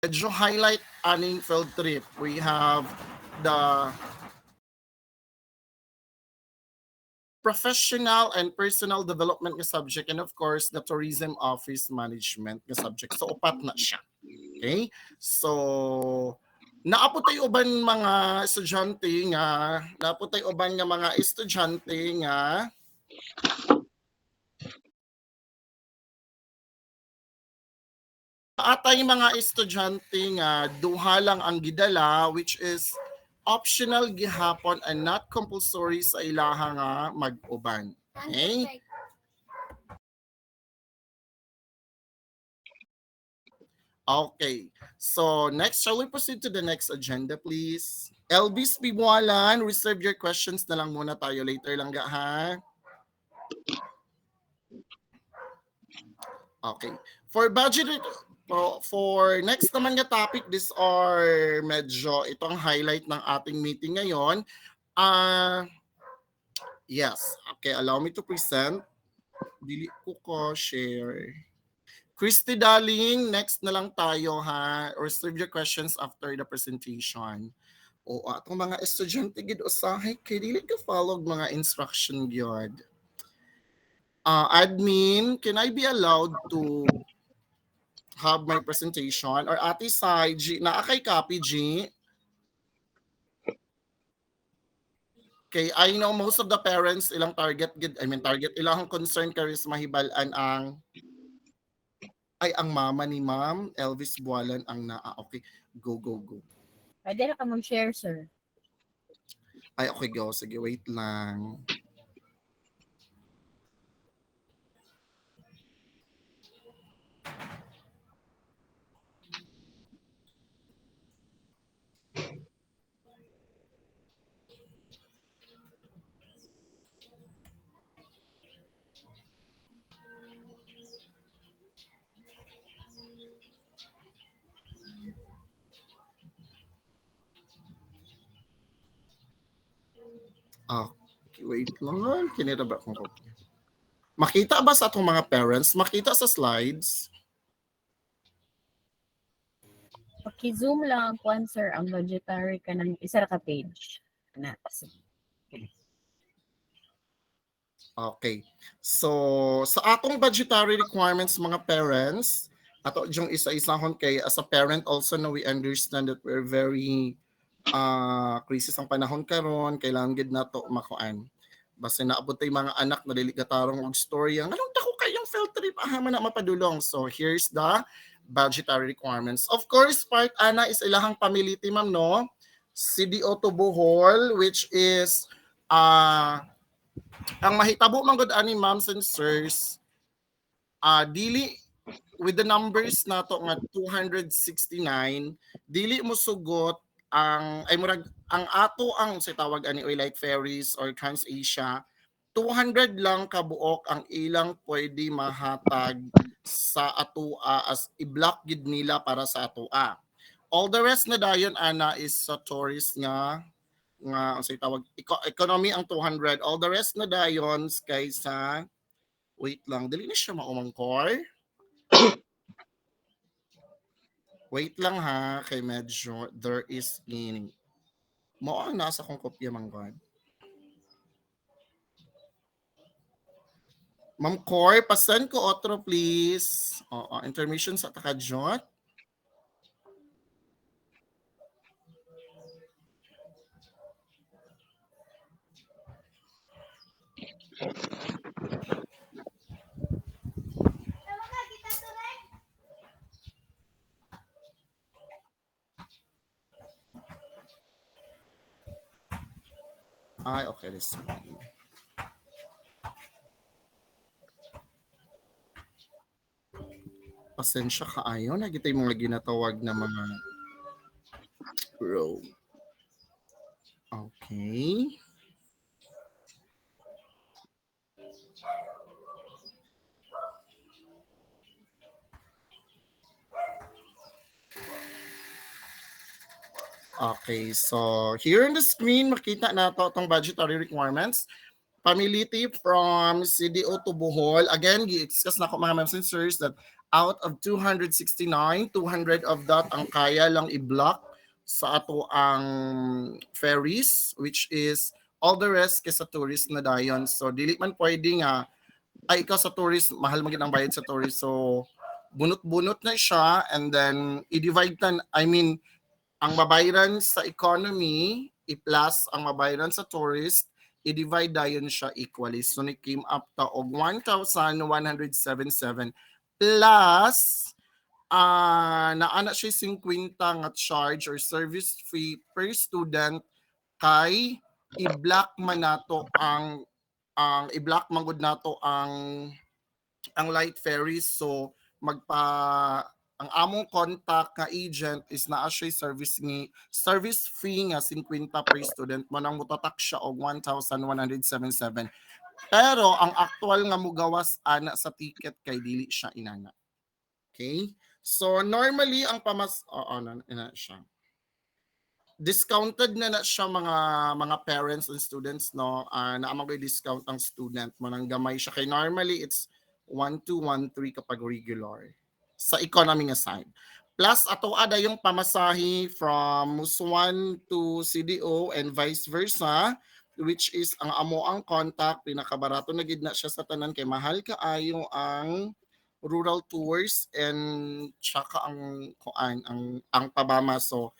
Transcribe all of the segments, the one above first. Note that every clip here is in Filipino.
medyo highlight aning field trip. We have the professional and personal development nga subject, and of course the tourism office management nga subject. So upat na siya. Okay? So naaputay uban mga estudyante nga, naaputay uban nga mga estudyante nga atay mga estudyante nga duha lang ang gidala, which is optional gihapon and not compulsory sa ilaha nga mag-uban. Okay? Okay. So next, shall we proceed to the next agenda, please? Elvis Bibualan, reserve your questions na lang muna tayo. Later lang ga, ha? Okay. For budget, for next naman nga topic, this are medyo itong highlight ng ating meeting ngayon. Yes. Okay, allow me to present. Dili ko share. Christy Darling, next na lang tayo, ha? Reserve your questions after the presentation. O atong mga estudyante gid usahay kay dili ka follow mga instruction gyud. Admin, can I be allowed to have my presentation? Or ate Sai, G, naa kay copy, G? Okay, I know most of the parents ilang target ilang concern karis mahibalan ang ay ang mama ni Ma'am Elvis Bualan ang naa. Okay, go. Pwede na ka mag-share, sir. Ay, okay, go. Sige, wait lang. Okay, wait lang. Kinita ba akong copy? Makita ba sa atong mga parents? Makita sa slides? Paki-zoom lang ang sir, ang budgetary ka ng isa ka page. Na. Okay. So, sa atong budgetary requirements mga parents, ato yung isa-isahon kay as a parent also na we understand that we're very crisis ang panahon karon, kailangan gid nato makuan. Basta naabot tay mga anak na dili katarong og storya. Anong dako kayong field trip man na mapadulong. So, here's the budgetary requirements. Of course, part ana is ilahang pamiliti ma'am no. CDO to Bohol, which is ang mahitabo man gud ani ma'ams and sirs, dili with the numbers nato nga 269, dili mo sugot ang ay murag ang ato ang sa tawag ani oy like ferries or TransAsia 200 lang kabuok ang ilang pwede mahatag sa atoa as i-block gid nila para sa atoa. All the rest na dayon ana is sa tourist nga ang say tawag economy ang 200. All the rest na dayon kay sa wait lang dili na siya maumangkor. Wait lang ha kay medyo there is in mo ang nasa kong kopya manggod. Ma'am Cor, pasend ko otro please. Oo, intermission sa takadjot. Ay, okay, this one. Pasensya kaayo, nagitay mong ginatawag na mga row. Okay. Okay, so here on the screen, makita na to itong budgetary requirements. Pamiliti from CDO to Bohol. Again, gi-discuss na ako mga ma'ams and sirs that out of 269, 200 of that ang kaya lang i-block sa ato ang ferries, which is all the rest kay sa tourist na dayon. So dili man pwede nga ay ikaw sa tourist mahal man gid ang bayad sa tourist. So bunot-bunot na siya and then i-divide tan, I mean ang mabayaran sa economy i-plus ang mabayaran sa tourist, i-divide dayon siya equally. So ni came up ta og 1,177 plus naana siya 50 nga charge or service fee per student kay i-block man nato ang i-block man gud nato ang light ferries. So ang among contact nga agent is naa siya service fee nga 50 per student man ang mutatak siya og 1,177. Pero ang actual nga mugawas ana sa ticket kay dili siya inana. Okay? So normally ang na siya. Discounted na siya mga parents and students no. Na amang discount ang student manang gamay siya kay normally it's 1,213 kapag regular sa economy nga side. Plus ato ada yung pamasahe from Musuan to CDO and vice versa, which is ang amo ang contact pinakabarato na gid na siya sa tanan kay mahal kaayo ang rural tours and tsaka ang pabama. So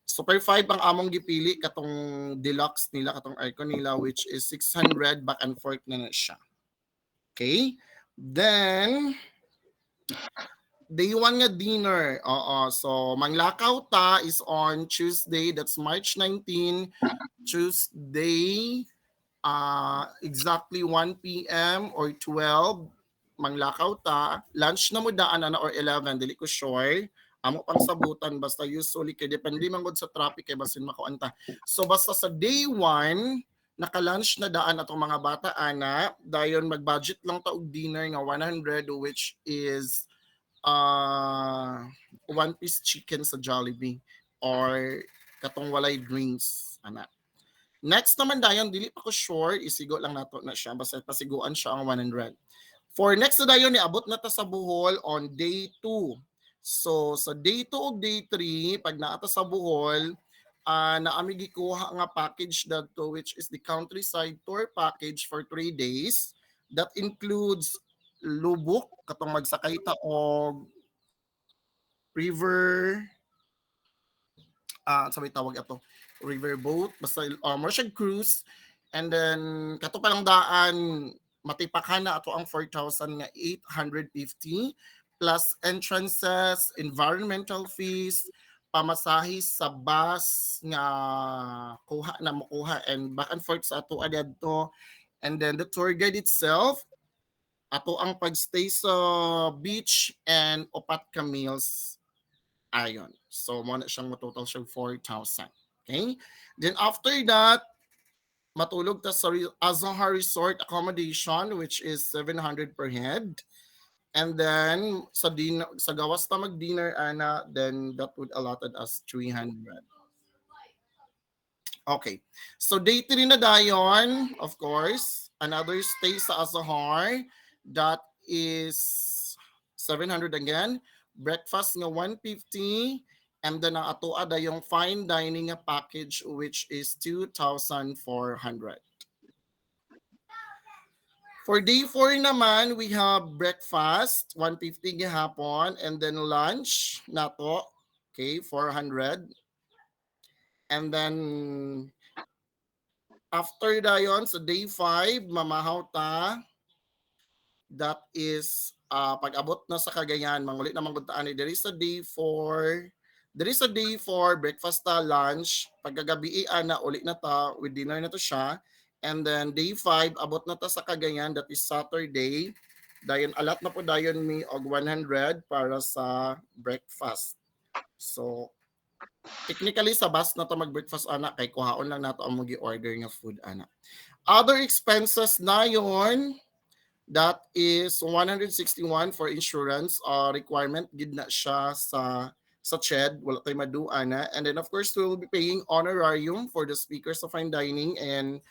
Super 5 ang among gipili katong deluxe nila katong aircon nila which is 600 back and forth na siya. Okay? Then day 1 nga dinner. So manglakaw ta is on Tuesday, that's March 19, Tuesday, exactly 1 p.m. or 12, manglakaw ta. Lunch na mo daan na or 11, dili ko sure. Amo pang sabutan, basta usually kay depende man gud sa traffic kay basin makuanta. So basta sa day 1, naka-lunch na daan atong mga bata ana, dayon mag-budget lang ta og dinner nga 100 which is one piece chicken sa Jollibee or katong walay drinks ana. Next naman dayon dili pa ko sure isigo lang nato na siya basta pasiguan siya ang 100. For next na dayon niabot na ta sa Bohol on day 2. So sa day 2 o day 3 pag naata sa Bohol naami gikuha nga package dadto which is the countryside tour package for 3 days that includes lubok katong magsakay ta og river sabay tawag ato river boat basta Martian cruise and then kato pa lang daan matipakan na ato ang 4,000 nga 850 plus entrances, environmental fees, pamasahe sa bus nga kuha na makuha and back and forth sa ato adto and then the tour guide itself ato ang pagstay sa beach and upat ka meals ayon. So mo na siyang total siyang 4,000. Okay? Then after that, matulog ta sa Azahar Resort accommodation which is 700 per head. And then sa gawas ta mag-dinner ana, then that would allotted us 300. Okay. So day 3 na dayon, of course, another stay sa Azahar that is 700 again. Breakfast nga 150 and then ang ato ada yung fine dining nga package which is 2,400. For day 4 naman, we have breakfast, 150 gihapon, and then lunch, nato, okay, 400. And then, after dayon, sa day 5, mamahaw ta, that is, pag-abot na sa Cagayan, mangulit na mangguntaan ni, there is a day 4, breakfast ta, lunch, pagkagabi ana, ulit na ta, with dinner na to siya. And then day 5 abot na ta sa Cagayan, that is Saturday. Dayon alat na po dayon mi og 100 para sa breakfast. So technically sa bus na to mag-breakfast ana kay kuhaon lang nato ang gi-order nga food ana. Other expenses na yon, that is 161 for insurance requirement gid na siya sa CHED, wala tay maduan na. And then of course we will be paying honorarium for the speakers of fine dining and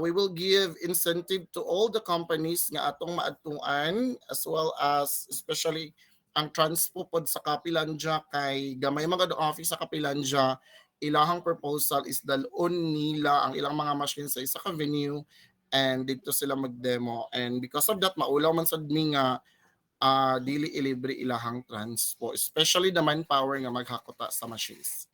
we will give incentive to all the companies nga atong maadtuan as well as especially ang transpo pod sa Kapilandya kay gamay mga office sa Kapilandya, ilahang proposal is dalon nila ang ilang mga machine sa isa ka venue and dito sila mag-demo. And because of that, maulaw man sad mi nga dili ilibre ilahang transpo, especially the manpower nga maghakota sa machines.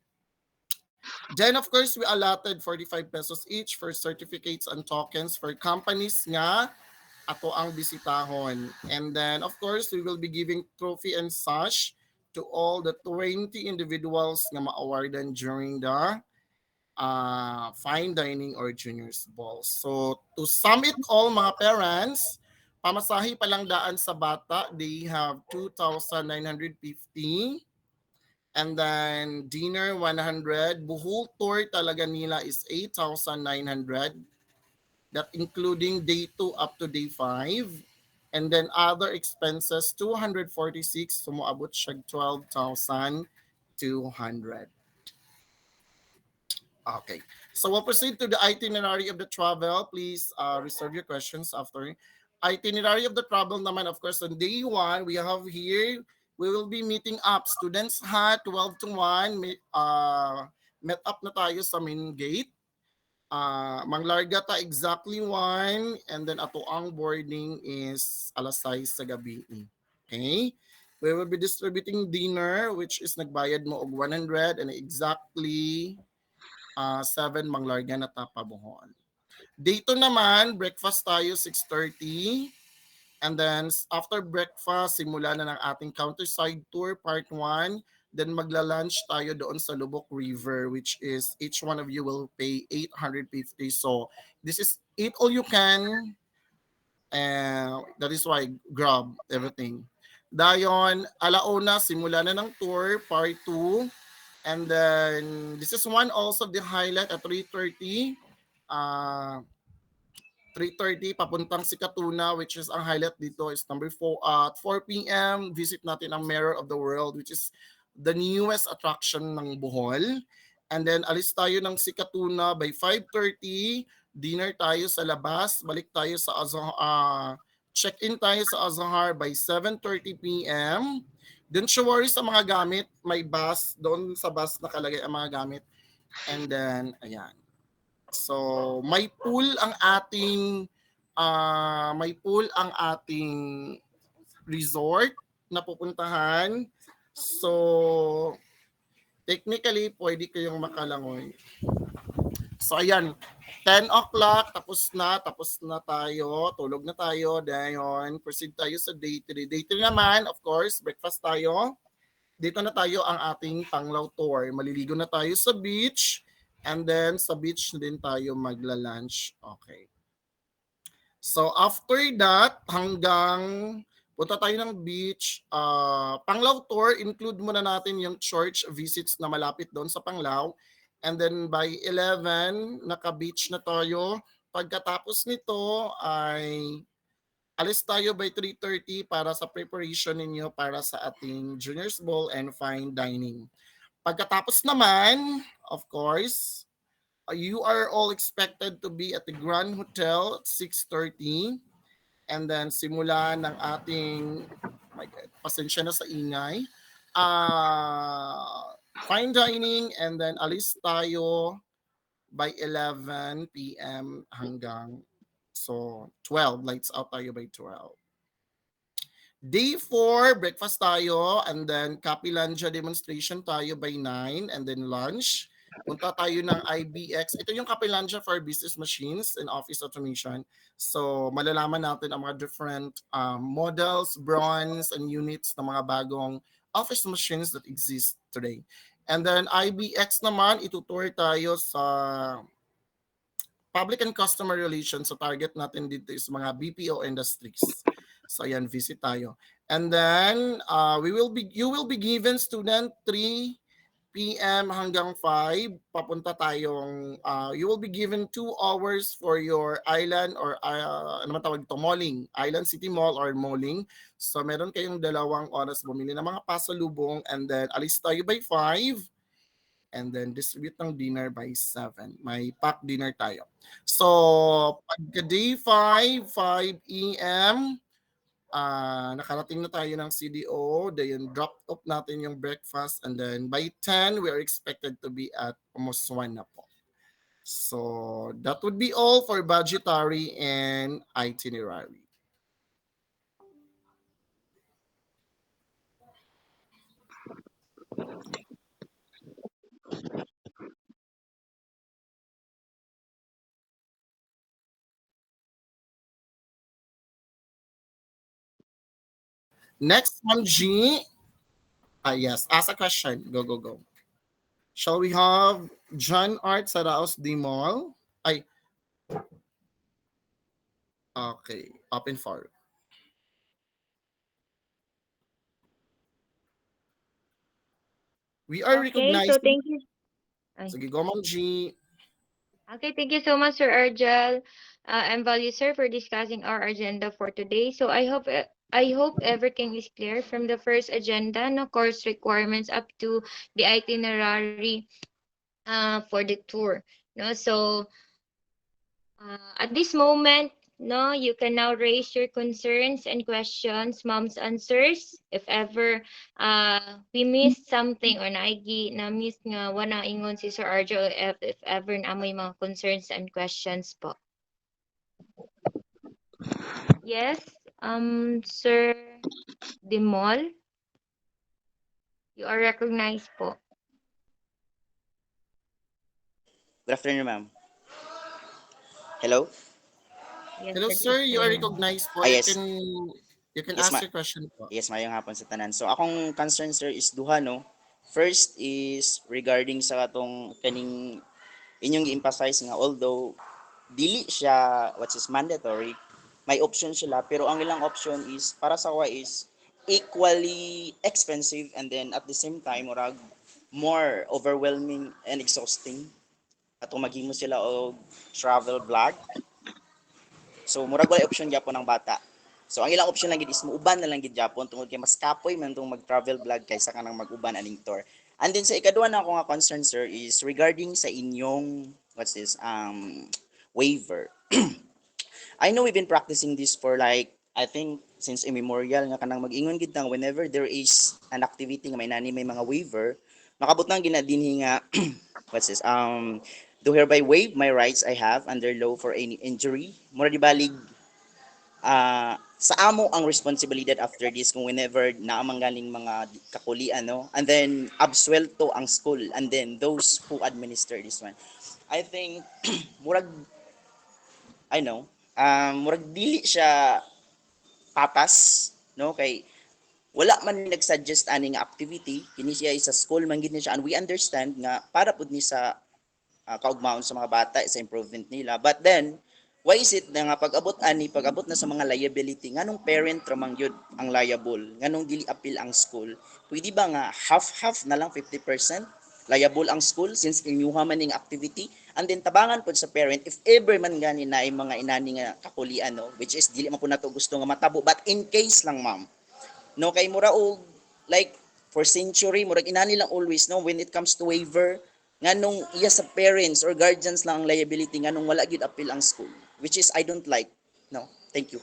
Then of course, we allotted 45 pesos each for certificates and tokens for companies nga ato ang bisitahon. And then of course, we will be giving trophy and sash to all the 20 individuals nga ma-awardan during the fine dining or juniors ball. So to sum it all mga parents, pamasahe pa lang daan sa bata, they have 2,950. And then dinner 100, buhol tour talaga nila is 8,900. That including day 2 up to day 5. And then other expenses 246, sumuabot siya 12,200. Okay. So we'll proceed to the itinerary of the travel. Please reserve your questions after. Itinerary of the travel naman, of course, on day 1, we have here, we will be meeting up. Students ha, 12 to 1, met up na tayo sa main gate. Manglarga ta exactly 1, and then ato ang boarding is alas 6 sa gabi. Okay? We will be distributing dinner, which is nagbayad mo og 100 and exactly 7 manglarga na tapabuhon. Dito naman, breakfast tayo 6:30. And then after breakfast, simula na ng ating countryside tour part 1. Then magla-lunch tayo doon sa Lubok River, which is each one of you will pay 850. So this is eat all you can. That is why grab everything. Dayon, alauna, simula na ng tour part 2. And then this is one also the highlight at 3:30. 3:30 papuntang Sikatuna, which is ang highlight dito is number 4 at 4 p.m. Visit natin ang Mirror of the World, which is the newest attraction ng Bohol. And then alis tayo ng Sikatuna by 5:30, dinner tayo sa labas, balik tayo sa check-in tayo sa Azahar by 7:30 p.m. Don't you worry sa mga gamit, may bus, doon sa bus nakalagay ang mga gamit. And then, ayan. So, may pool ang ating resort na pupuntahan. So, technically, pwede kayong makalangoy. So, ayan. 10 o'clock, tapos na tayo, tulog na tayo, dayon, proceed tayo sa day 3. Day 3 naman, of course, breakfast tayo. Dito na tayo ang ating Panglao tour. Maliligo na tayo sa beach, and then sa beach din tayo magla-lunch. Okay. So, after that, hanggang punta tayo ng beach, Panglao tour, include muna natin yung church visits na malapit doon sa Panglao. And then by 11, naka-beach na tayo. Pagkatapos nito ay alis tayo by 3:30 para sa preparation ninyo para sa ating Juniors Ball and Fine Dining. Pagkatapos naman, of course, you are all expected to be at the Grand Hotel at 6:30. And then simula ng ating, my God, pasensya na sa ingay, fine dining, and then alis tayo by 11 p.m. hanggang 12. Lights out tayo by 12. Day 4, breakfast tayo, and then Kapilandya demonstration tayo by 9, and then lunch. Punta tayo ng IBX. Ito yung Kapilandya for business machines and office automation. So, malalaman natin ang mga different models, brands, and units ng mga bagong office machines that exist today. And then IBX naman, itutour tayo sa public and customer relations. So target natin dito is mga BPO industries. So ayan, visit tayo. And then you will be given student 3 p.m. hanggang 5. Papunta tayong you will be given 2 hours for your island or ano man tawag ito, malling, Island City Mall or malling. So meron kayong 2 oras bumili ng mga pasalubong, and then alis tayo by 5. And then distribute ng dinner by 7. May pack dinner tayo. So, pagka day 5, 5 a.m., nakarating na tayo ng CDO, then drop off natin yung breakfast, and then by 10, we are expected to be at almost 1 na po. So that would be all for budgetary and itinerary. Next, Ma'am G. Yes, ask a question. Go, go, go. Shall we have John Art Saraos Dimol? Ay, okay. Open for. We are Okay, so recognizing. thank you. Sige, go, Ma'am G. Okay, thank you so much, Sir Argel and Value, sir, for discussing our agenda for today. So I hope everything is clear from the first agenda, no course requirements up to the itinerary for the tour. No, so at this moment, no, you can now raise your concerns and questions, mom's answers. If ever we missed something or na-miss nga wala ingon si Sir Arjo, if ever na may mga concerns and questions po. Yes, Sir Dimol, you are recognized po. Good afternoon, ma'am. Hello? Yes, Hello, good sir. You are afternoon. recognized po. Yes. You can Yes, ask your question po. Yes, mayong hapon sa tanan. So, akong concern, sir, is duha, no? First is regarding sa katong kaning inyong i-emphasize nga although dili siya what is mandatory, may option sila, pero ang ilang option is para sa wa is equally expensive and then at the same time murag more overwhelming and exhausting atong maghimo sila og travel vlog. So murag wala option gyapon ng bata. So ang ilang option lang gid is muuban na lang gid gyapon tungod kay mas kapoy man tong mag-travel vlog kaysa kanang mag-uban aning tour. And then sa ikaduha na ako nga concern, sir, is regarding sa inyong what's this waiver. I know we've been practicing this for like I think since immemorial nga kanang mag-ingon gid tang whenever there is an activity nga may nani may mga waiver, makabot nang ginadinhi nga what's this do hereby waive my rights I have under law for any injury. Mura di balig sa amo ang responsibilidad after this kung whenever naamang galing mga kakulian, no? And then absuelto ang school and then those who administer this one. I think murag I know murag dili siya patas, no? Kay wala man ni nagsuggest aning activity kini siya sa school man gid ni siya and we understand nga para pud ni sa kaugmaon sa mga bata sa improvement nila. But then, why is it na nga pag-abot na sa mga liability, nganong parent ramang yun ang liable, nganong dili appeal ang school, pwede ba nga half-half na lang 50% liable ang school since inyuha man ning activity and then tabangan pod sa parent if ever man gani na ay mga inani nga kakulian, no? Which is dili man po nato gusto nga matabo but in case lang ma'am, no, kay mura og like for century murag inani lang always, no, when it comes to waiver nganong iya sa parents or guardians lang ang liability nganong wala gyud appeal ang school, which is I don't like, no. Thank you.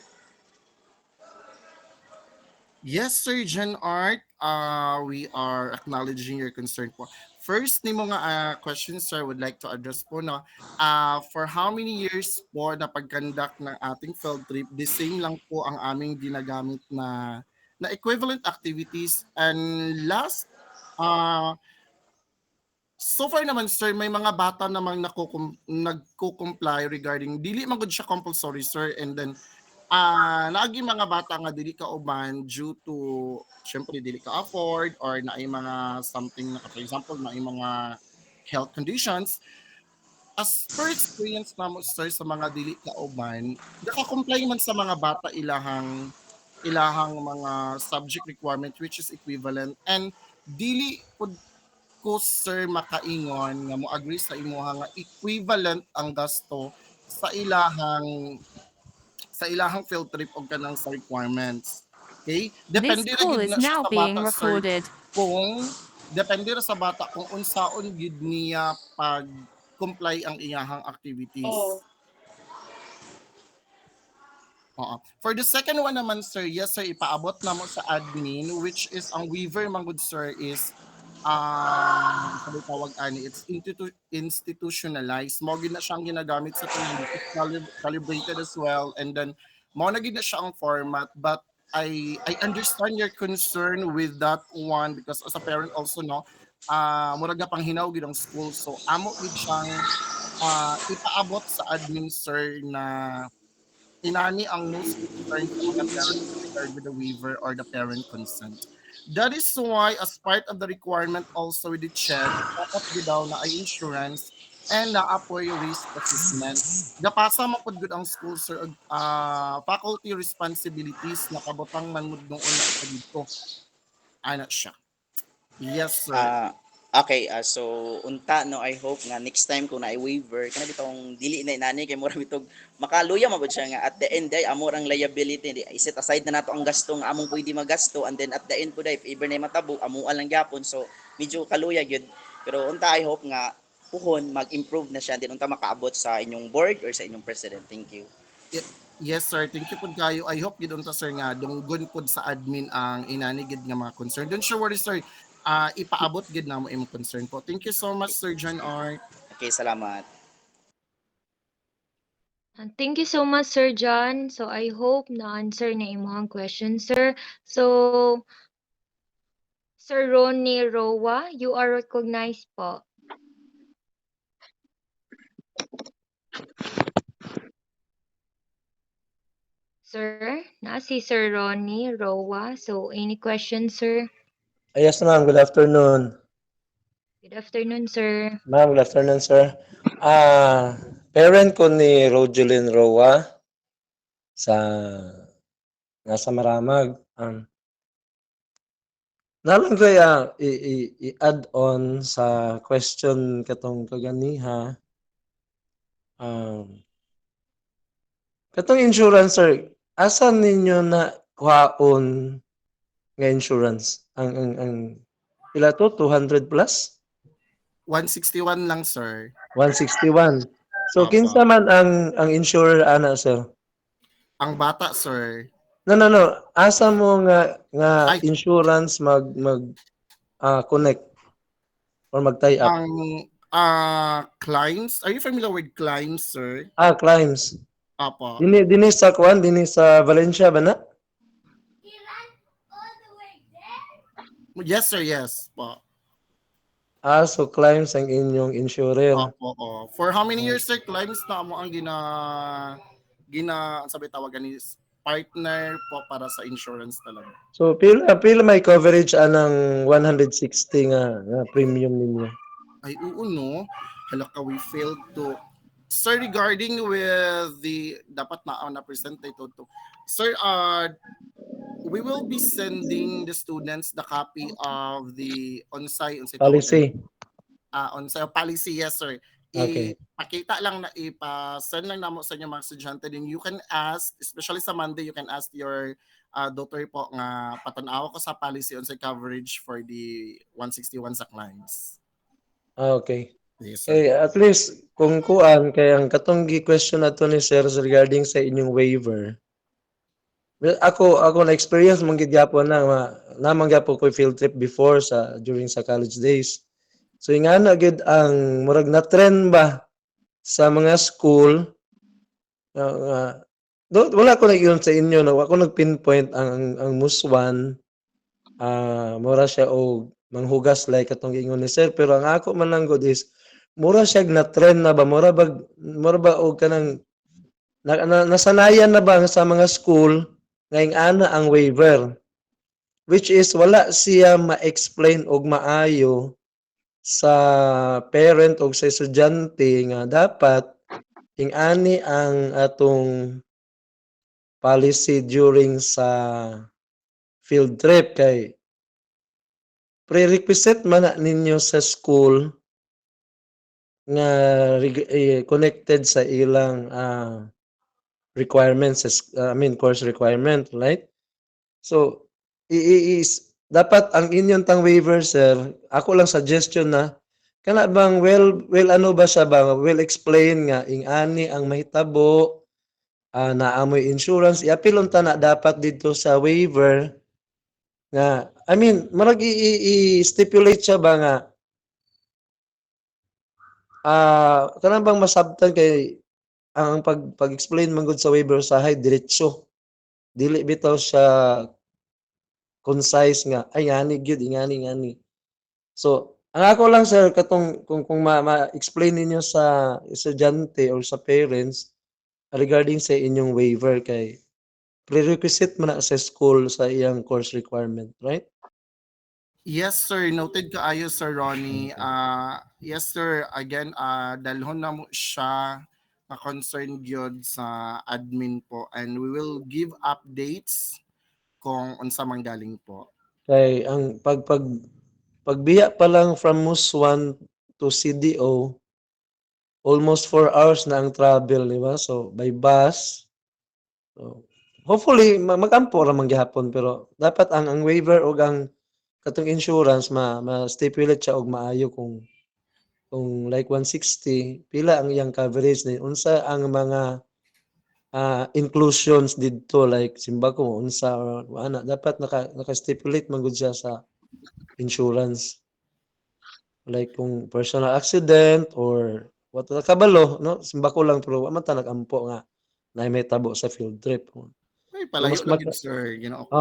Yes, Sir John Art. We are acknowledging your concern po. First, ni mga questions, sir, would like to address po, no? For how many years po na pag-conduct ng ating field trip, the same lang po ang aming ginagamit na equivalent activities. And last, so far naman, sir, may mga bata namang nagko-comply regarding, dili man gud siya compulsory, sir, and then naagi mga bata nga dili ka uban due to syempre dili ka afford or na ay mga something na for example na ay mga health conditions. As per experience namo, sir, sa mga dili ka uban, naka-comply man sa mga bata ilahang mga subject requirement which is equivalent, and dili pud ko, sir, makaingon nga mo agree sa imuha nga equivalent ang gasto sa ilahang field trip o kanang sa requirements. Okay? This Depende ra call gid is na siya now sa being bata, sir, recorded. kung depende ra sa bata kung unsaon gid niya pag comply ang iyahang activities. Oh. Oo. For the second one naman, sir, yes, sir, ipaabot na mo sa admin, which is ang waiver, manggod, sir, is sabi tawag ani, it's institutionalized. Mo gid na siyang ginagamit sa tanan, it's calibrated as well, and then mo na gid na siya ang format, but I understand your concern with that one because as a parent also, no, murag na panghinaw gid ang school, so amo gid siyang ipaabot sa admin, sir, na inani ang most concern sa mga parents with regard with the waiver or the parent consent. That is why, as part of the requirement also with the CHED, dapat bidaw na ay insurance and naapoy risk assessment. Gapasa man pud gud ang school, sir, faculty responsibilities na kabutang man mud noon na sa dito. Ana siya. Yes, sir. Okay, so unta no, I hope nga next time kung na waiver kana bitong dili na inani kay mura bitog makaluya mabud siya nga at the end ay amo ang liability, i-set aside na nato ang gasto nga among pwede magasto, and then at the end po if ever na matabo amo lang gyapon, so medyo kaluya gyud. Pero unta I hope nga puhon mag-improve na siya, then unta makaabot sa inyong board or sa inyong president. Thank you. Yes, sir. Thank you po kayo. I hope gid unta, sir, nga dunggon pod sa admin ang inani gid nga mga concern. Don't you worry, sir. Ipaabot gid na mo imong concern po. Thank you so much, Sir John Art. Okay, salamat. Thank you so much, Sir John. So I hope na-answer na imong question, sir. So, Sir Ronnie Roa, you are recognized po. Sir, na si Sir Ronnie Roa. So, any questions, sir? Yes, ma'am. Good afternoon. Good afternoon, sir. Ma'am, good afternoon, sir. Parent ko ni Rogelyn Roa sa nasa Maramag. Nalang kaya i-add on sa question katong kaganiha. Katong insurance, sir, asan ninyo na kuhaon nga insurance? Ang pila to 200 plus? 161 lang, sir. 161. So Opo. kinsa man ang insurer ana, sir? Ang bata, sir. No. Asa mo nga Ay. insurance mag connect or mag-tie up? Ang Climbs. Are you familiar with Climbs, sir? Claims. Apo. Dini sa kuan, dini sa Valencia ba na? Yes, sir. Yes. Po. So claims ang inyong insurer. Opo. For how many years, sir, Climbs na mo ang sabi tawagan ni partner po para sa insurance talaga. So pila may coverage anang 160 nga premium ninyo? Ay, oo, no. Halaka, we failed to. Sir, regarding with the, dapat na present ito to. Sir, we will be sending the students the copy of the on-site Policy. on-site policy, yes, sir. Okay. Ipakita lang na ipa-send lang namo sa inyo mga estudyante, din you can ask, especially sa Monday, you can ask your daughter po nga patanaw ko sa policy on-site coverage for the 161 sa clients. Okay. Yes, sir. At least kung kuan kay ang katong gi-question nato ni sir regarding sa inyong waiver. Well, ako na experience mong gigyapon na namang gyapon ko field trip before during sa college days. So ingana gid ang murag na trend ba sa mga school wala ko nag-iyon sa inyo na ako nag-pinpoint ang muswan mura siya og manghugas like katong giingon ni sir, pero ang ako man lang gud is mura siya na trend na ba mura ba og kanang nasanayan na ba sa mga school ngayong ana ang waiver, which is wala siya ma-explain og maayo sa parent o sa estudyante nga dapat ingani ang atong policy during sa field trip kay prerequisite man na ninyo sa school nga connected sa ilang requirements, course requirement, right? So dapat ang inyong tang waiver, sir, ako lang suggestion na kana bang well ano ba siya ba well explain nga ingani ang mahitabo naamoy insurance, i-appeal unta na dapat dito sa waiver nga, I mean, marag i-stipulate siya ba nga, kanang bang masabtan kay ang pag-explain man gud sa waiver usahay diretso. Dili bitaw siya concise nga, ay ngani gyud, ngani. So, ang ako lang sir, katong kung ma-explain ninyo sa estudyante or sa parents regarding sa inyong waiver kay prerequisite man na sa school sa iyang course requirement, right? Yes, sir. Noted kaayo, Sir Ronnie. Yes, sir. Again, dalhon na mo siya na concern gyud sa admin po, and we will give updates kung unsa man galing po. Kay ang pagbiya pa lang from Muswan to CDO, almost 4 hours na ang travel, di ba? So, by bus. So, hopefully, mag-ampo ra man gihapon, pero dapat ang waiver o ang katong insurance ma-stipulate siya og maayo kung like 160 pila ang iyang coverage ni unsa ang mga inclusions didto like simba ko unsa or ana dapat naka-stipulate man gud siya sa insurance like kung personal accident or what kabalo no simba ko lang pero wa man ta nag-ampo nga na may tabo sa field trip. Ay, So, palayo mas lang yun, sir. Ginoo ko.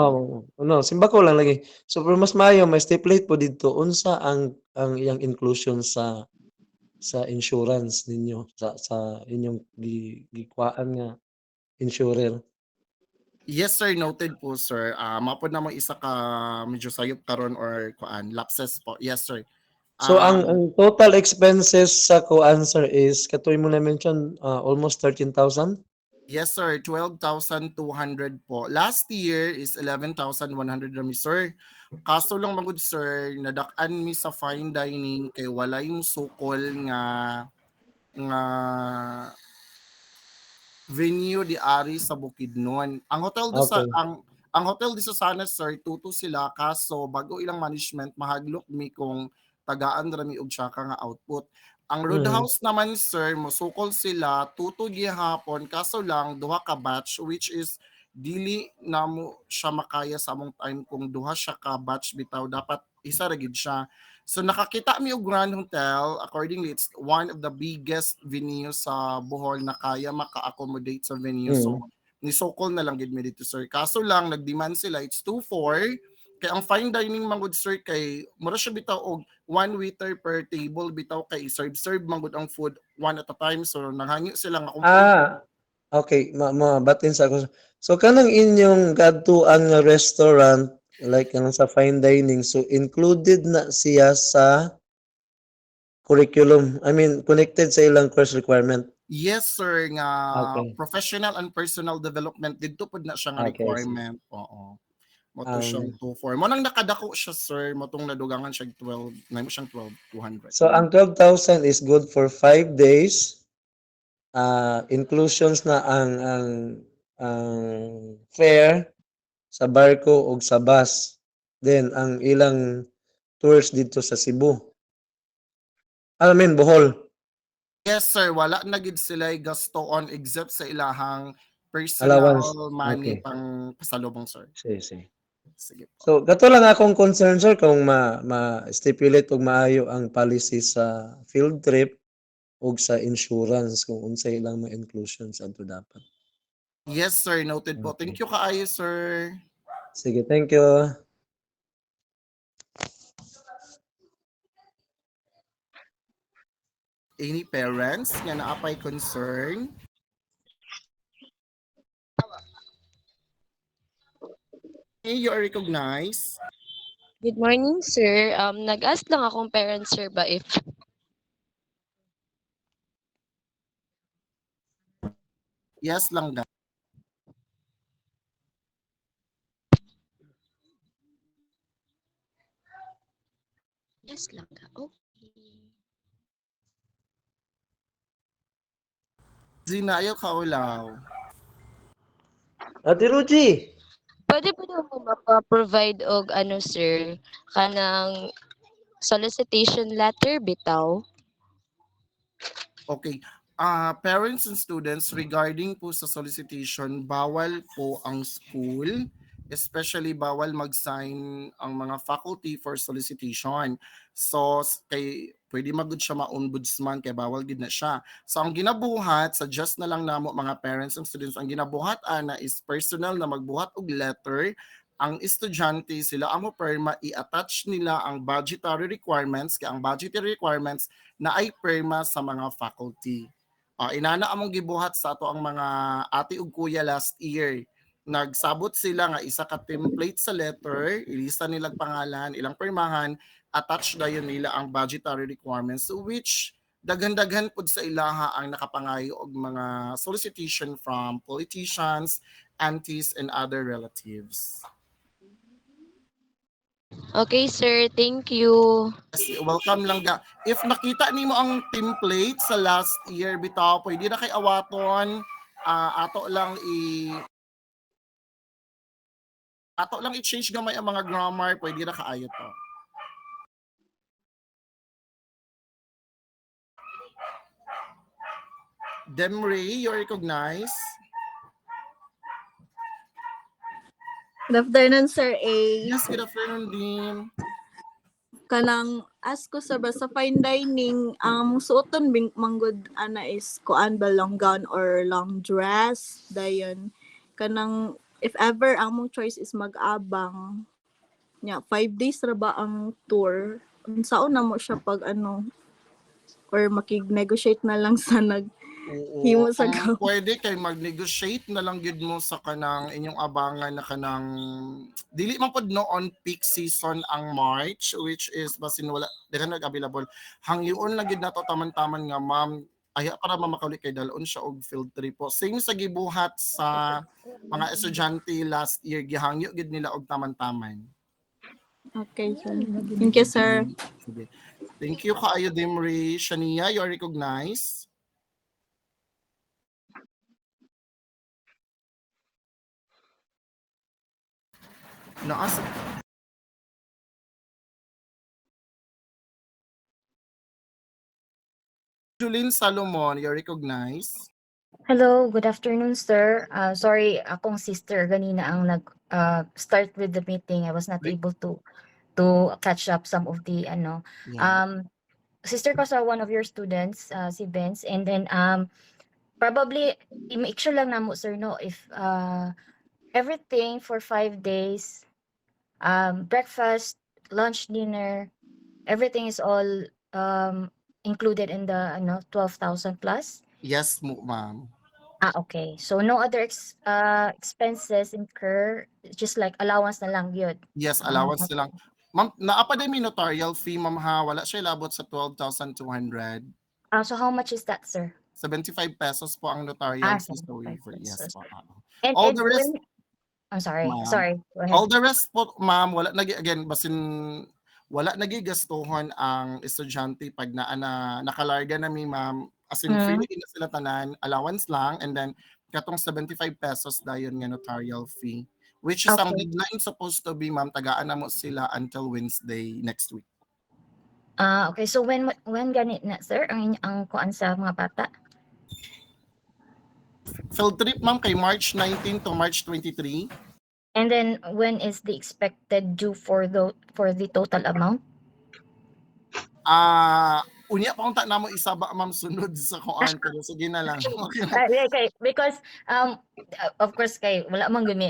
no, simba ko lang lagi. So, pero mas maayo, may stipulate po dito, unsa ang iyang inclusion sa insurance ninyo, sa inyong gikuhaan nga insurer. Yes, sir. Noted po, sir. Mapod na mo isa ka medyo sayop karon or kuan lapses po. Yes, sir. So, ang total expenses sa co-answer is, katoy mo na mention, almost 13,000? Yes, sir. 12,200 po. Last year is 11,100 rami, sir. Kaso lang magud, sir, nadak-an mi sa fine dining kay walay mo sukol nga venue di ari sa Bukidnon. Ang hotel do sa Okay. ang hotel di sa sana, sir, tuto sila kaso bago ilang management mahaglok mi kung tagaan rami og tsaka nga output. Ang Roadhouse naman, sir, musukol sila tuto gihapon kaso lang duha ka batch which is dili na mo siya makaya sa among time kung duha siya ka batch bitaw dapat isa ra gid siya. So nakakita mi og Grand Hotel, accordingly it's one of the biggest venue sa Bohol na kaya maka-accommodate sa venue. So nisukol na lang gid mi dito, sir. Kaso lang nag-demand sila it's 2-4 kay ang fine dining mangud, sir, kay mura siya bitaw og one waiter per table bitaw kay serve mangud ang food one at a time. So nanghangi sila nga kung Okay, mabatin sa ako. So, kanang inyong gadtuan nga restaurant, like kanang sa fine dining, so included na siya sa curriculum. I mean, connected sa ilang course requirement. yes, sir, nga Okay. professional and personal development didto pud na siya nga Okay, I see. requirement. Oo. Moto siyang 2-4. Mo nang nakadako siya, sir, motong nadugangan siya 12, na mo siyang 12,200. So, ang 12,000 is good for 5 days. Inclusions na ang fare sa barko o sa bus. Then, ang ilang tours dito sa Cebu. I mean, Bohol. Yes, sir, wala na gid sila gasto on except sa ilahang personal Allowance. money Okay. pang pasalubong, sir. Sige. Sige po. So, gato lang akong concern, sir, kung ma-stipulate o maayo ang policy sa field trip o sa insurance kung unsay lang mga inclusions adto dapat. Yes, sir, noted po. Thank you kaayo, sir. Sige, thank you. Any parents nga naapay concern? You are recognized. Good morning, sir. Nag-ask lang akong parents, sir, ba if Yes lang da. yes lang ka. Okay. Zinayo kaulaw. Ate Ruji! Pwede po daw mo mapa-provide og ano, sir, kanang solicitation letter bitaw? Okay. Parents and students, regarding po sa solicitation, bawal po ang school, especially bawal mag-sign ang mga faculty for solicitation. So kay pwede magud siya ma-ombudsman kay bawal gid na siya. So ang ginabuhat, suggest na lang namo mga parents and students, ang ginabuhat ana is personal na magbuhat og letter. Ang estudyante sila ang perma, i-attach nila ang budgetary requirements, kay ang budgetary requirements na ay perma sa mga faculty. Inana among gibuhat sa ato ang mga ate ug kuya last year. Nagsabot sila nga isa ka template sa letter, ilista nilang pangalan, ilang permahan, attach dayon nila ang budgetary requirements, which daghan-daghan pud sa ilaha ang nakapangayo og mga solicitation from politicians, aunties, and other relatives. Okay, sir. Thank you. Yes, welcome lang ga. If nakita nimo ang template sa last year bitaw, pwede na kay awaton, ato lang i-change gamay ang mga grammar, pwede na kaayo to. Demray, you recognize? Good afternoon, Sir A. Yes, good afternoon, Dean. Kanang ask ko sa sa fine dining, suoton manggod ana is kuan ba long gown or long dress dayon. Kanang if ever ang mong choice is mag-abang nya 5 days ra ba ang tour? Unsaon na mo siya pag or makig-negotiate na lang sa himo sa gaw. Pwede kay mag-negotiate na lang gid mo sa kanang inyong abangan na kanang dili man pod no on peak season ang March, which is basin wala dira nag-available. Hangyoon lang gid nato taman-taman nga ma'am, aya para mamakawli kay dalon siya og field trip po. Same sa gibuhat sa mga estudyante last year, gihangyo gid nila og taman-taman. Okay, sir. Thank you, sir. Sige. Thank you kaayo Demray. Shania, you are recognized. Naas. Julene Salomon, you recognize. Hello, good afternoon, sir. Sorry, akong sister ganina ang start with the meeting. I was not able to catch up some of the Yeah. sister ko sa one of your students, si Benz, and then probably i-make sure lang namo, sir, no, if everything for 5 days, breakfast, lunch, dinner, everything is all included in the 12,000 plus. Yes, ma'am. Okay. So no other expenses incur, just like allowance na lang yun. Yes, allowance na lang. Ma'am, naapa din may notarial fee, ma'am ha. Wala siya labot sa 12,200. So how much is that, sir? 75 pesos po ang notarial fee. So 75 yes pesos. po. And All the rest, I'm sorry. Ma'am. Sorry. Go ahead. all the rest po, ma'am, wala again basin wala nagigastuhan ang estudyante pag nakalarga na mi, ma'am. As in, free na sila tanan, allowance lang, and then katong 75 pesos dayon nga notarial fee. Which is ang Okay. deadline supposed to be, ma'am, tagaan na mo sila until Wednesday next week. Okay. So when ganit na, sir, ang kuan sa mga bata? Field trip, ma'am, kay March 19 to March 23. And then when is the expected due for the total amount? Unya pa unta namo isaba, ma'am, sunod sa kuan, pero sige na lang. Okay. Okay, because of course kay wala man gumi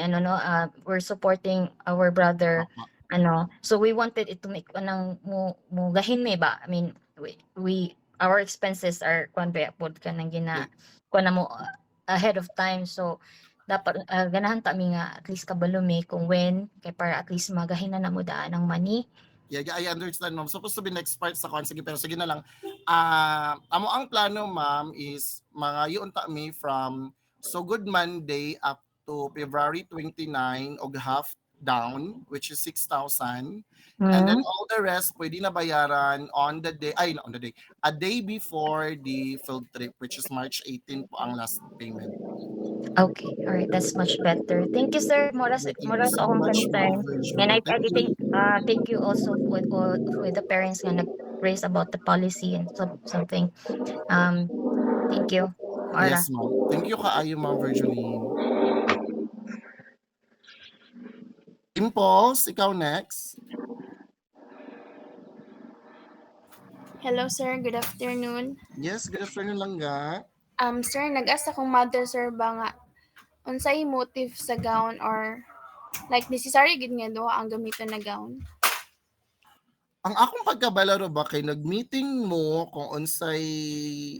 we're supporting our brother so we wanted it to make anang mo gahin me ba. I mean we our expenses are kuan ba pod kanang kuan na mo ahead of time, so dapat ganahan ta mi nga at least kabalo mi kung when kay para at least magahinan na mo daan ang money. Yeah, I understand, ma'am. Supposed to be next part sa kuan, sige, pero sige na lang. Amo ang plano, ma'am, is mga yunta mi from So Good Monday up to February 29 og half down, which is 6,000. And then all the rest pwede na bayaran on the day, a day before the field trip, which is March 18 po ang last payment. Okay, all right, that's much better. Thank you, sir. Moras Thank you moras so akong much, concern. ma'am. And I Thank you. thank you also with the parents nga nag-raise about the policy and something. Thank you. Maura. Yes, ma'am. Thank you kaayo, Ma'am Virginie. Impulse, ikaw next. Hello sir, good afternoon. Yes, good afternoon lang ga. Sir, nag-asa akong mother sir ba nga unsay motive sa gown or like necessary gid nga duha ang gamiton na gown? Ang akong pagkabalaro ba kay nag-meeting mo kung unsay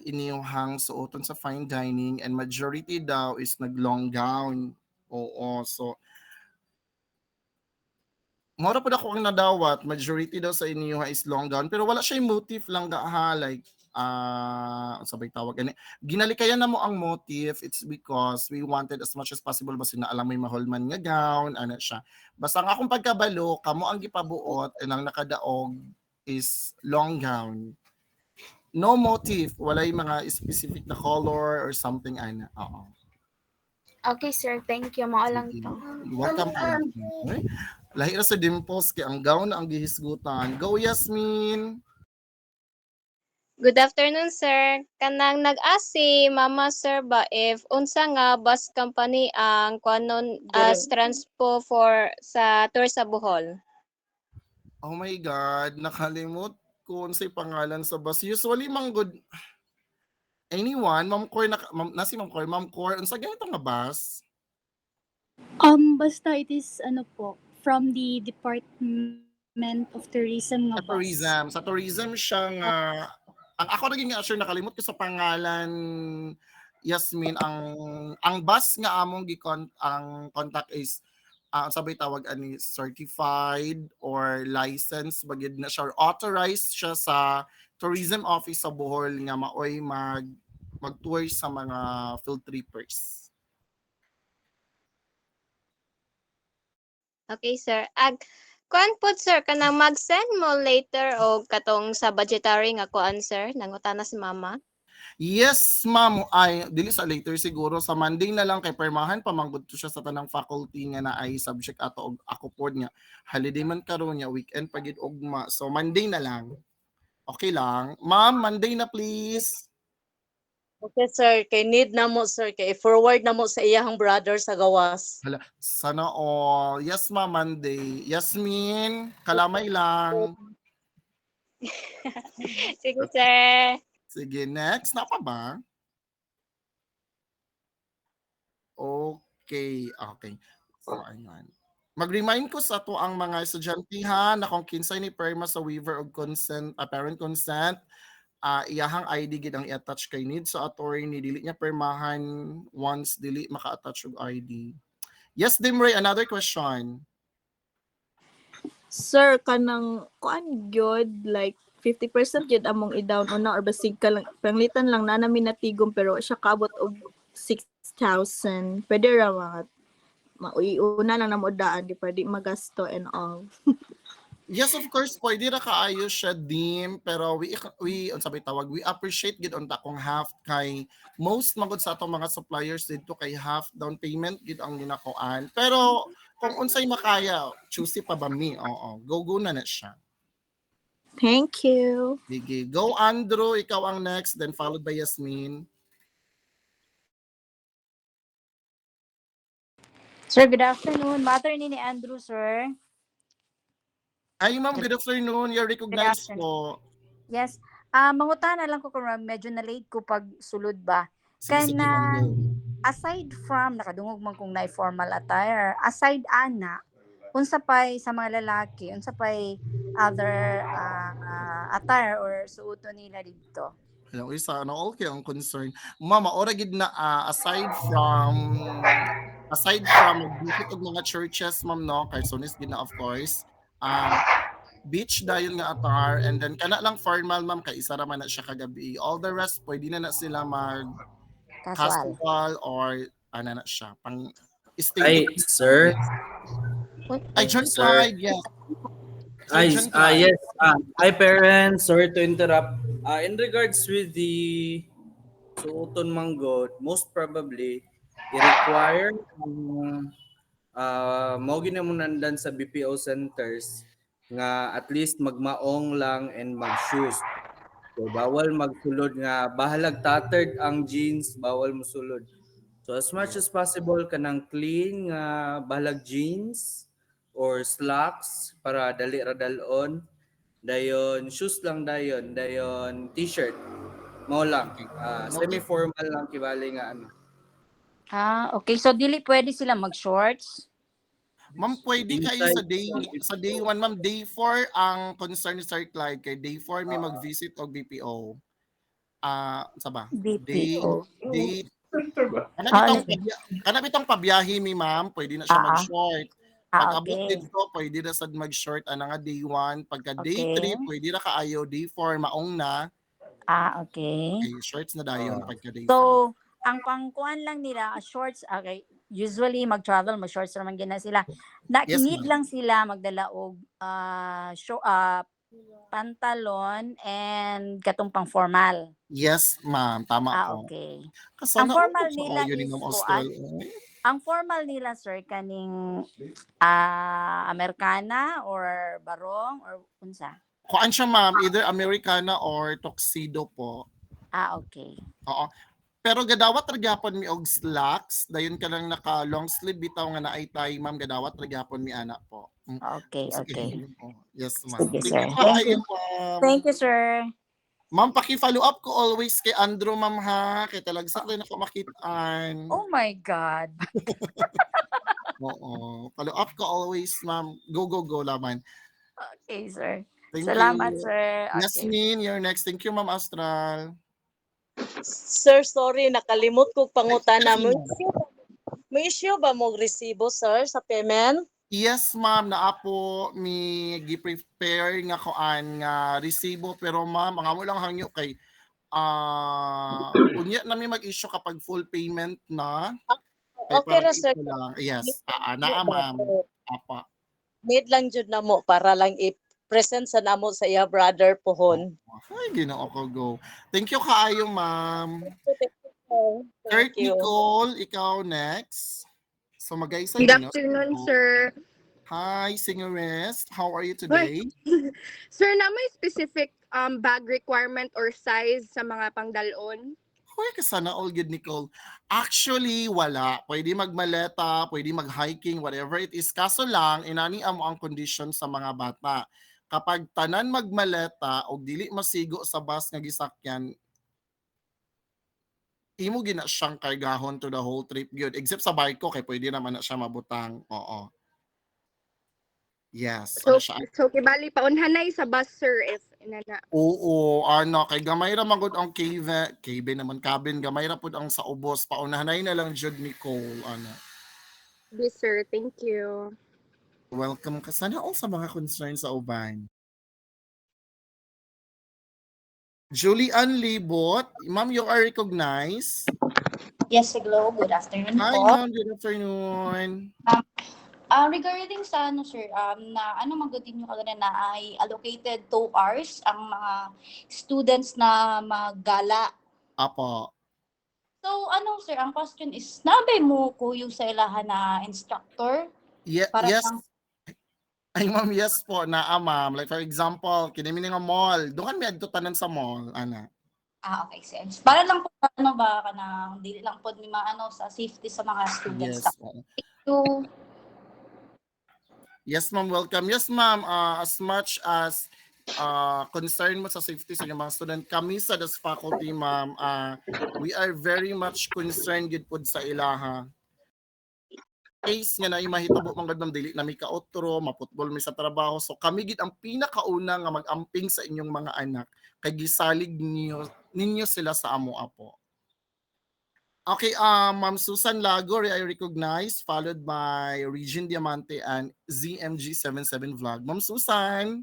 iniyong suoton sa fine dining and majority daw is nag-long gown. Oo, so mora po ako ang nadawat, majority daw sa inyo is long gown, pero wala siya yung motive lang ga ha, like, sabay tawag, ginalikayan na mo ang motive, it's because we wanted as much as possible, basta na alam may mahulman nga gown, ano siya. Basta ang akong pagkabalo, kamo ang gipabuot, and ang nakadaog is long gown. No motive, wala yung mga specific na color or something, ana. Oo. Okay sir, thank you. Mao lang to. Welcome po. Okay. Lahi na sa Dimples kay ang gown na ang gihisgutan. Go Yasmin. Good afternoon, sir. Kanang nag-ask si Mama Sir ba if unsa nga bus company ang kuanon as transpo for sa tour sa Bohol? Oh my God, nakalimot ko unsay pangalan sa bus. Usually manggod anyone, Ma'am Cor nasi Ma'am Cor, unsa ganito nga bus? Basta it is ano po, from the Department of Tourism nga Sa tourism. Sa tourism siya nga ang ako naging sure nakalimot ko sa pangalan Yasmin ang bus nga among ang contact is sabay tawag ani certified or licensed bagid na siya or authorized siya sa tourism office sa Bohol nga maoy mag-tour sa mga field trippers. Okay, sir. Kuan po, sir, kanang mag-send mo later o katong sa budgetary nga kuan, sir, nangutana si Mama. Yes, ma'am. Ay, dili sa later siguro. Sa Monday na lang kay permahan pamanggod to siya sa tanang faculty nga na ay subject ato og ako pod nga. Holiday man karon nya weekend pagid ugma. So Monday na lang. Okay lang. Ma'am, Monday na please. Okay, sir. Kay need na mo, sir. Kay forward na mo sa iyahang brother sa gawas. Hala, sana all. Yes, ma'am, Monday. Yasmin, kalamay lang. Sige, sir. Sige, next. Na pa ba? Okay, okay. So, ayun. Mag-remind ko sa to ang mga estudyante na kung kinsay ni perma sa waiver of consent, parent consent, iyahang ID gid ang i-attach kay need sa attorney, dili niya permahan once dili maka-attach og ID. Yes, Dimray, another question. Sir, kanang kuan gyud like 50% gyud among i-down una or basig ka lang panglitan lang na namin natigom pero siya kabot og 6,000. Pwede ra mga una lang na mo daan di pwede magasto and all. Yes, of course, pwede ra kaayo siya dim, pero we sabi tawag, we appreciate gid unta kung half kay most magud sa atong mga suppliers dito kay half down payment gid ang ginakuan. Pero kung unsay makaya, choosy pa ba mi? Oo, go na siya. Thank you. Sige, go Andrew, ikaw ang next, then followed by Yasmin. Sir, good afternoon. Matter ni Andrew, sir. Ay, ma'am, good afternoon. You're recognized po. Yes. Mangutana lang ko kung medyo na-late ko pag sulod ba. Sige, Kana, ma'am, go. aside from, nakadungog man kung na formal attire, aside ana, unsa pay sa mga lalaki, unsa pay other attire or suoton nila dito? Hello, isa, okay ang concern. Mama, ora gid na aside from visit og mga churches, ma'am, no, Carsonis gid na of course. Beach dayon nga attire and then kana lang formal, ma'am, kay isa ra man na siya kagabi. All the rest pwede na sila mag casual or ana na siya pang stay. Ay, sir. Ay, John Sir. Clyde, yes. Ay, John Clyde. yes. Hi, parents. Sorry to interrupt. In regards with the suoton manggod, most probably, i-require mo ginamunandan sa BPO centers nga at least magmaong lang and mag-shoes. So bawal magsulod nga bahalag tattered ang jeans, bawal mosulod. So as much as possible kanang clean nga bahalag jeans or slacks para dali ra dalon. Dayon shoes lang dayon t-shirt. Mao lang. Semi-formal lang kibali nga ano. Okay. So dili pwede sila mag-shorts? Ma'am, pwede kayo sa day 1, ma'am. Day 4 ang concern ni Sir Clyde kay day 4 may mag-visit og BPO. Sa ba? BPO. Kanang bitong pabiyahe mi ma'am, pwede na siya mag-short. Pag abot Okay. dito, pwede na sad mag-short ana nga day 1. Pagka day Okay. 3, pwede na kaayo. Day 4 maong na. Okay. Okay, shorts na dayon pagka day 5. So, ang pangkuan lang nila, shorts, okay, usually mag-travel, mag-shorts naman gina sila. Yes, Need ma'am. lang sila magdala og pantalon and katong pang formal. Yes, ma'am. Tama po. Okay. Kaso Ang formal nila yun is ng kuan. Australia. Ang formal nila, sir, kaning Americana or barong or unsa? Kuan siya ma'am, either Americana or tuxedo po. Okay. Oo. Pero gadawat ra gyapon mi og slacks, dayon ka lang naka long sleeve bitaw nga naay tay ma'am, gadawat ra gyapon mi ana po. Okay, okay. Yes, ma'am. Sige, Thank sir. you Thank you. ma'am. Thank you, sir. Ma'am, paki-follow up ko always kay Andrew ma'am ha, kay talagsak din ako makitaan. Oh my God. Oo. Follow up ko always ma'am. Go laman. Okay, sir. Thank Salamat, you. sir. Okay. Yasmin, you're next. Thank you, Ma'am Astral. Sir, sorry, nakalimot ko pangutana mo. May issue ba mo resibo, sir, sa payment? Yes, ma'am, naa po mi gi-prepare nga kuan nga resibo pero ma'am, ang amo lang hangyo kay unya na mi mag-issue kapag full payment na. Kay Okay ra, parang sir. ito lang. Yes, naa ma'am. Apa. Need lang jud namo para lang i-present sa namo sa iya brother pohon. Ay, Ginoo ko go. Thank you kaayo, ma'am. Kurt Thank you. Nicole, ikaw next. So mag-aisa Good din, no? afternoon, sir. Hi, Singerist. How are you today? Sir, na may specific bag requirement or size sa mga pangdalon? Hoy, kasana all good, Nicole. Actually, wala. Pwede magmaleta, pwede mag-hiking, whatever it is. Kaso lang, inani mo ang condition sa mga bata. Kapag tanan magmaleta o dili masigo sa bus nga gisakyan, imo gina siyang kargahon to the whole trip gyud. Except sa barko kay pwede naman na siya mabutang. Oo. Yes, So, ano siya? so kibali paunhanay sa bus, sir, if inana. Oo, ano, kay gamay ra magud ang cave naman cabin, gamay ra pud ang sa ubos, paunahanay na lang jud Nicole, ano. Yes, sir. Thank you. Welcome ka sana all sa mga concerns sa uban. Julian Libot, ma'am, you are recognized. Yes, hello. Good afternoon Hi, po. ma'am, good afternoon. Regarding sa ano sir, na ano magutin nyo kagana na ay allocated 2 hours ang mga students na maggala. Apo. So ano sir, ang question is, nabay mo kuyo sa ilahan na instructor? Para Yes. lang- Ay, ma'am, yes po, naa, ma'am. Like, for example, kinimi nga mall. Doon kami adto tanan sa mall, ana. Okay, sense. Para lang po ano ba kanang dili lang pod mi maano sa safety sa mga students. Yes. So, Yes, ma'am, welcome. Yes, ma'am, as much as concern mo sa safety sa inyong mga student, kami sa DAS faculty, ma'am, we are very much concerned gid pod sa ilaha. Case nga na mahitabo man gud dili na mi kaotro, maputbol mi sa trabaho. So kami gid ang pinakauna nga mag-amping sa inyong mga anak kay gisalig ninyo sila sa amo apo. Okay, Ma'am Susan Lagor, I recognize, followed by Regine Diamante and ZMG77 Vlog. Ma'am Susan.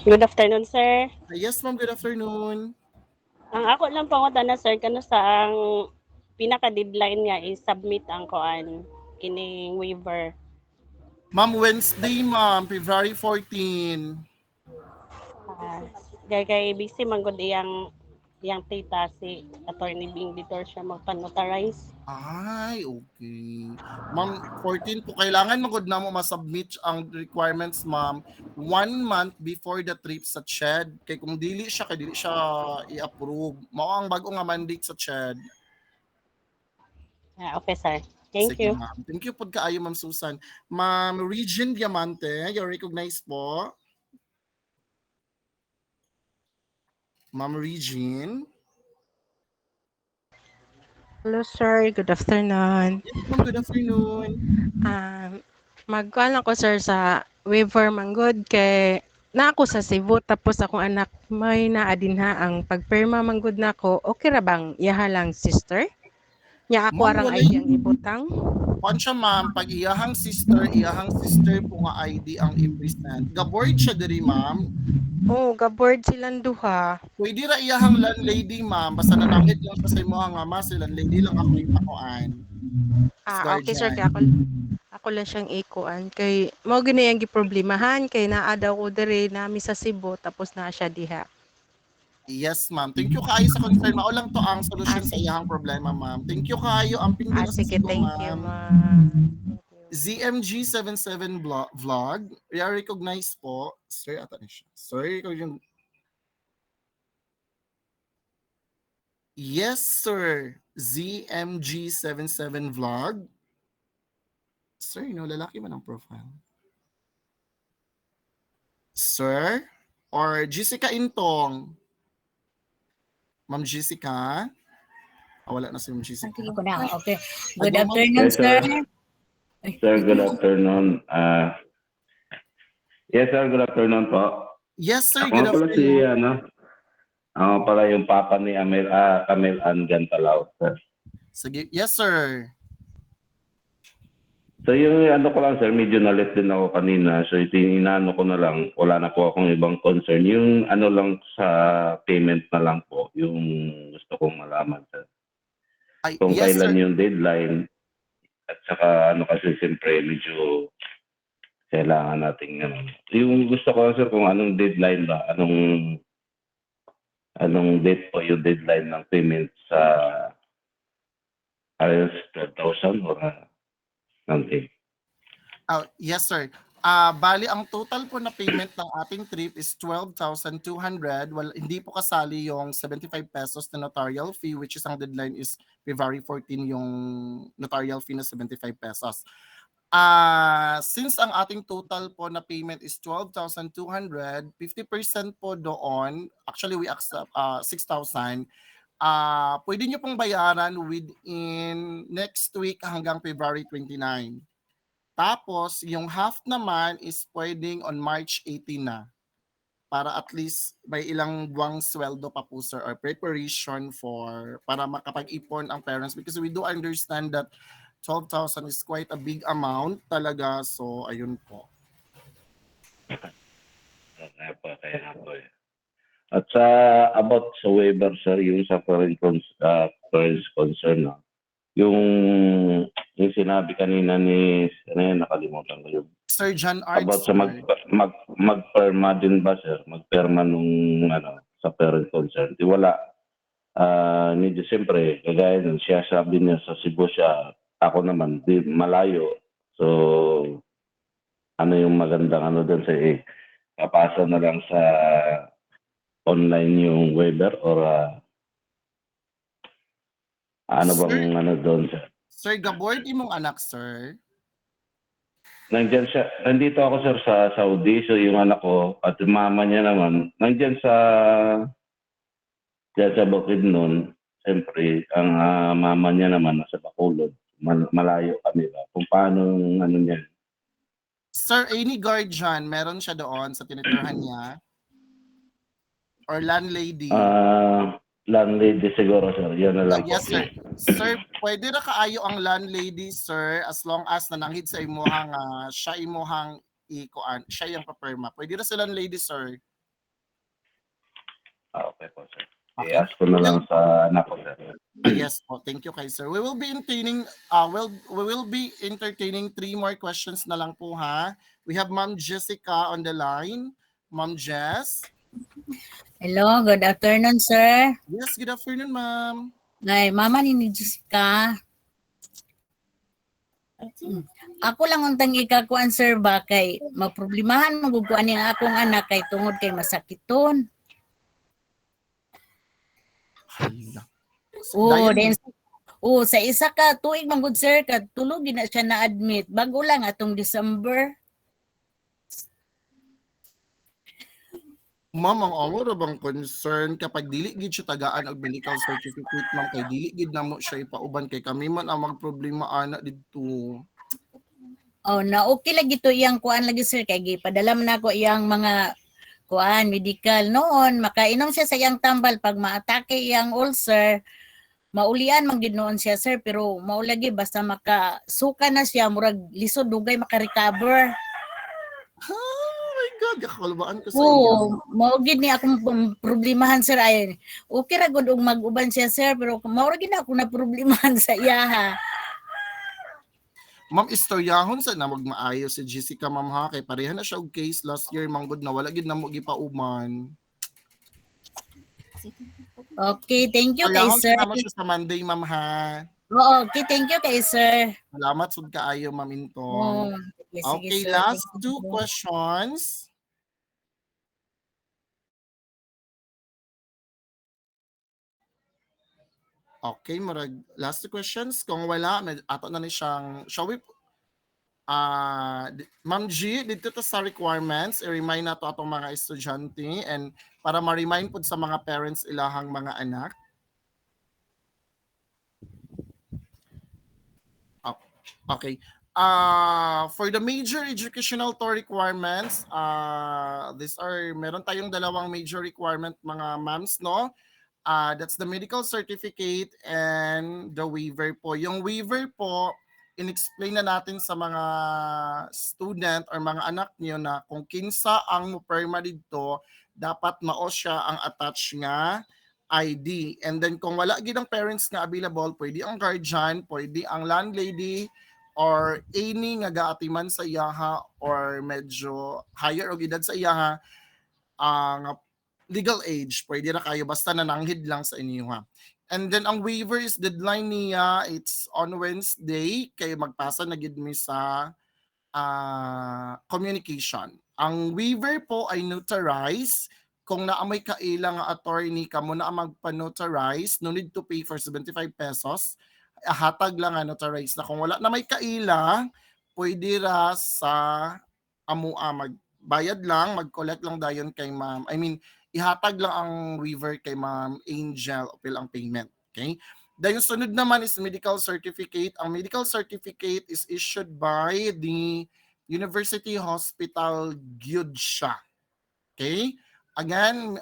Good afternoon, sir. Yes, ma'am, good afternoon. Ang ako lang pangutana, sir, kano sa ang pinaka-deadline nga i-submit ang koan kining waiver. Ma'am, Wednesday, ma'am, February 14. Kay busy man gud iyang iyang tita si Attorney Bing Vitor siya magpa-notarize. Ay, okay. Ma'am, 14 po, kailangan magod na mo masubmit ang requirements, ma'am, 1 month before the trip sa CHED. Kay kung dili siya, kay dili siya i-approve. Mao ang bago nga mandate sa CHED. Okay, sir. Thank Sige, you. ma'am. Thank you po kaayo, Ma'am Susan. Ma'am Regine Diamante, you're recognized po. Ma'am Regine. Hello sir, good afternoon. Yes, ma'am, good afternoon. Magkuhan ako sir sa waiver manggod kay na ako sa Cebu tapos akong anak may naadinha ang pagpirma manggod nako. Okay ra bang iyaha lang sister? Nya ako Ma'am, arang wala ID ang ibutang. Kuan siya, ma'am, pag iyahang sister po nga ID ang i-present. Gaboard siya diri, ma'am. Oh, gaboard silang duha. Pwede ra iyahang landlady, ma'am. Basta nanangit lang siya sa imo nga ma, si landlady lang ako yung pakuan. Okay sir, kaya ako lang siyang ikuan kay mao gini ang giproblemahan kay naa daw ko diri nami sa Cebu tapos naa siya diha. Yes, ma'am. Thank you kaayo sa concern. Mao lang to ang solution sa iyahang problema, ma'am. Thank you kaayo. Amping din Sige, thank you, ma'am. ma'am. ZMG77 vlog. I-recognize po. Sir, ata na siya. Sorry, yung... Yes, sir. ZMG77 vlog. Sir, no, lalaki man ang profile. Sir? Or Jessica Intong? Ma'am Jessica? Wala na si Ma'am Jessica. Okay. Good afternoon, Yes, sir. Sir, good afternoon. Yes, sir, good afternoon po. Yes, sir, Ako good pala si, afternoon. ako pala yung papa ni Camille Ann Gantalao, sir. Sige, yes, sir. So yung ano ko lang, sir, medyo nalit din ako kanina. So inaano ko na lang, wala na po akong ibang concern. Yung ano lang sa payment na lang po, yung gusto kong malaman, sir. Ay, Kung yes, kailan sir. yung deadline, at saka ano kasi siyempre medyo kailangan nating ano. Yung gusto ko, sir, kung anong deadline ba, anong date po yung deadline ng payment sa 12,000 or something. Yes, sir. Bali, ang total po na payment ng ating trip is 12,200. Well, hindi po kasali yung 75 pesos na notarial fee, which is ang deadline is February 14 yung notarial fee na 75 pesos. Since ang ating total po na payment is 12,200, 50% po doon, actually we accept 6,000. Pwede nyo pong bayaran within next week hanggang February 29. Tapos, yung half naman is pwedeng on March 18 na. Para at least may ilang buwang sweldo pa po, sir, or preparation para makapag-ipon ang parents. Because we do understand that 12,000 is quite a big amount talaga. So, ayun po. Kaya po eh. At sa about sa waiver, sir, yung sa parents concern, no? yung sinabi kanina ni, nakalimutan ko yung Sir John Arts. about sa magperma din ba, sir? Magperma nung sa parent concern. Di wala. Medyo siyempre, kagaya nun, siya sabi niya sa Cebu siya, ako naman, di malayo. So, ano yung magandang doon sa papasa na lang sa online yung waiver or ano bang doon, sir? Sir, gaboard imong anak, sir? Nandiyan siya. Nandito ako, sir, sa Saudi. So, yung anak ko at yung mama niya naman, nandiyan sa Bukidnon. Siyempre, ang mama niya naman nasa Bacolod. Malayo kami ba? Kung paano niya. Sir, any guardian, meron siya doon sa tinitirhan niya? Or landlady? Landlady siguro, sir. Yan na lang Yes, po. sir. Sir, pwede na kaayo ang landlady, sir, as long as nananghid sa imuhang siya imuhang siya yung paperma. Pwede na sa landlady, sir. Okay po, sir. I-ask ko na lang sa anak ko, sir. Yes po. Thank you kay sir. We will be entertaining 3 more questions na lang po, ha. We have Ma'am Jessica on the line. Ma'am Jess. Hello, good afternoon, sir. Yes, good afternoon, ma'am. Ay, mama ni Jessica. Ako lang untang ikakuan, sir, ba kay maproblemahan maguguan niya akong anak kay tungod kay masakiton. Hala. Oo, Dayon, then sa isa ka tuig man gud, sir, katulog na siya na-admit bago lang atong December. ma'am, ang amo ra bang concern kapag dili gid siya tagaan og medical certificate, ma'am, kay dili gid namo siya ipauban kay kami man ang magproblema ana didto. Oh, na okay lagi to iyang kuan lagi, sir, kay gipadala man ako iyang mga kuan medical noon, makainom siya sa iyang tambal pag maatake iyang ulcer. Maulian man gid noon siya, sir, pero maulagi basta makasuka na siya murag lisod dugay maka-recover. Oh my God, kakalbaan ko sa iya. Oo, mao gid ni akong problemahan, sir, ay okay ra gud og mag-uban siya, sir, pero mao ra gid ako na problemahan sa iya ha. Ma'am, istoryahon sa na magmaayo si Jessica, ma'am, ha, kay pareha na siya og case last year manggod na wala gid namo gipauman. Okay, thank you kay Ayahon sir. sa siya sa Monday, ma'am, ha. Oo, okay, thank you kay sir. Salamat sud kaayo, ma'am Oo, Intong. sige, Okay, sir. last Thank two you. questions. Okay, murag last two questions. Kung wala, ato na ni siyang, shall we, Ma'am G, dito to sa requirements, i-remind na to atong mga estudyante and para ma-remind po sa mga parents ilahang mga anak. Okay. For the major educational to requirements, meron tayong dalawang major requirement mga ma'ams, no? That's the medical certificate and the waiver po. Yung waiver po, in-explain na natin sa mga student or mga anak niyo na kung kinsa ang muperma dito, dapat mao siya ang attach nga ID. And then kung wala gid ang parents nga available, pwede ang guardian, pwede ang landlady, or any nga gaatiman sa iyaha or medyo higher og edad sa iyaha, ang legal age, pwede na kayo basta nananghid lang sa inyo, ha. And then ang waiver is deadline niya, it's on Wednesday, kay magpasa na gid mi sa communication. Ang waiver po ay notarize. Kung naamay kailang nga attorney ka mo na magpa-notarize, no need to pay for 75 pesos. Hatag lang nga notarize na. Kung wala na may kaila, pwede ra sa amua magbayad lang, mag-collect lang dayon kay ma'am. I mean, ihatag lang ang waiver kay Ma'am Angel upil ang payment. Okay? Dahil sunod naman is medical certificate. Ang medical certificate is issued by the University Hospital gyud siya. Okay? Again,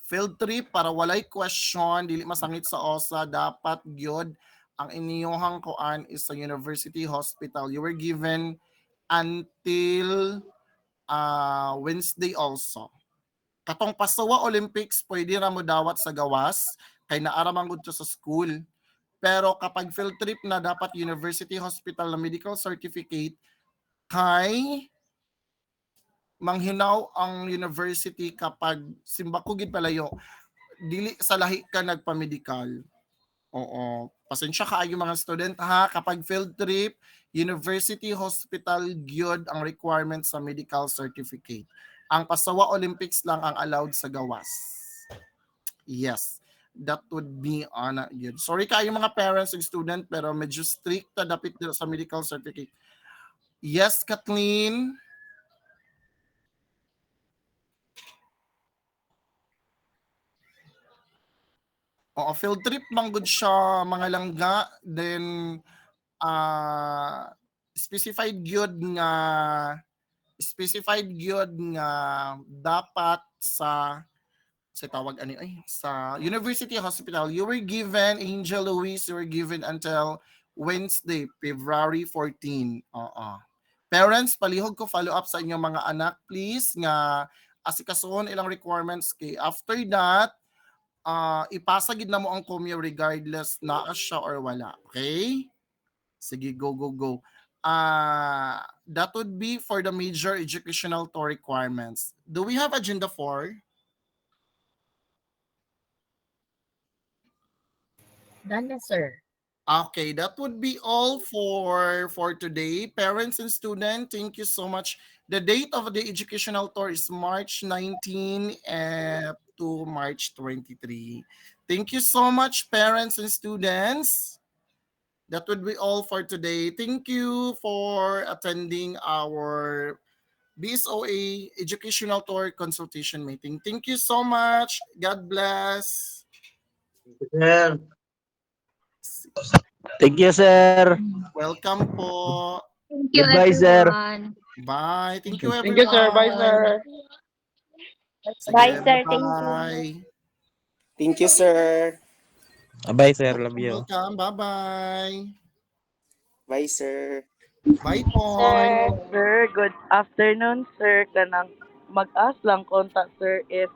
field trip para walay question, dili masangit sa OSA, dapat gyud ang inyong kuan is sa University Hospital. You were given until Wednesday also. Katong Pasawa Olympics, pwede ra mo dawat sa gawas, kay naara man gud sa school. Pero kapag field trip na, dapat University Hospital na medical certificate, kay manghinaw ang university kapag simbakugid palayo, dili sa lahi ka nagpa-medical. Oo. Pasensya kaayo mga student, ha, kapag field trip, University Hospital gyud ang requirement sa medical certificate. Ang Pasawa Olympics lang ang allowed sa gawas. Yes. That would be yun. Sorry kayo mga parents and student, pero medyo strict na dapit sa medical certificate. Yes, Kathleen? Oo, field trip manggod siya mga langga, then specified gyud nga dapat sa tawag ani ay sa University Hospital. You were given, Angel Louise, you were given until Wednesday, February 14. Parents, palihog ko follow up sa inyong mga anak, please, nga asikasuhon ilang requirements kay after that, ipasa gid na mo ang commu regardless na siya or wala. Okay? Sige, go. That would be for the major educational to requirements. Do we have agenda 4? Done na, sir. Okay, that would be all for today. Parents and students, thank you so much. The date of the educational tour is March 19 to March 23. Thank you so much, parents and students. That would be all for today. Thank you for attending our BSOA educational tour consultation meeting. Thank you so much. God bless. Sir. Thank you, sir. Welcome po. Thank you, Goodbye, sir. everyone. Bye. Thank you, Thank you, sir. Bye, everyone. sir. Bye, Sige, sir. Thank you. bye. Thank you, sir. Bye, sir. Love you. Welcome. Bye-bye. Bye, sir. Bye po. Sir, good afternoon, sir. Kanang mag-ask lang konta, sir, if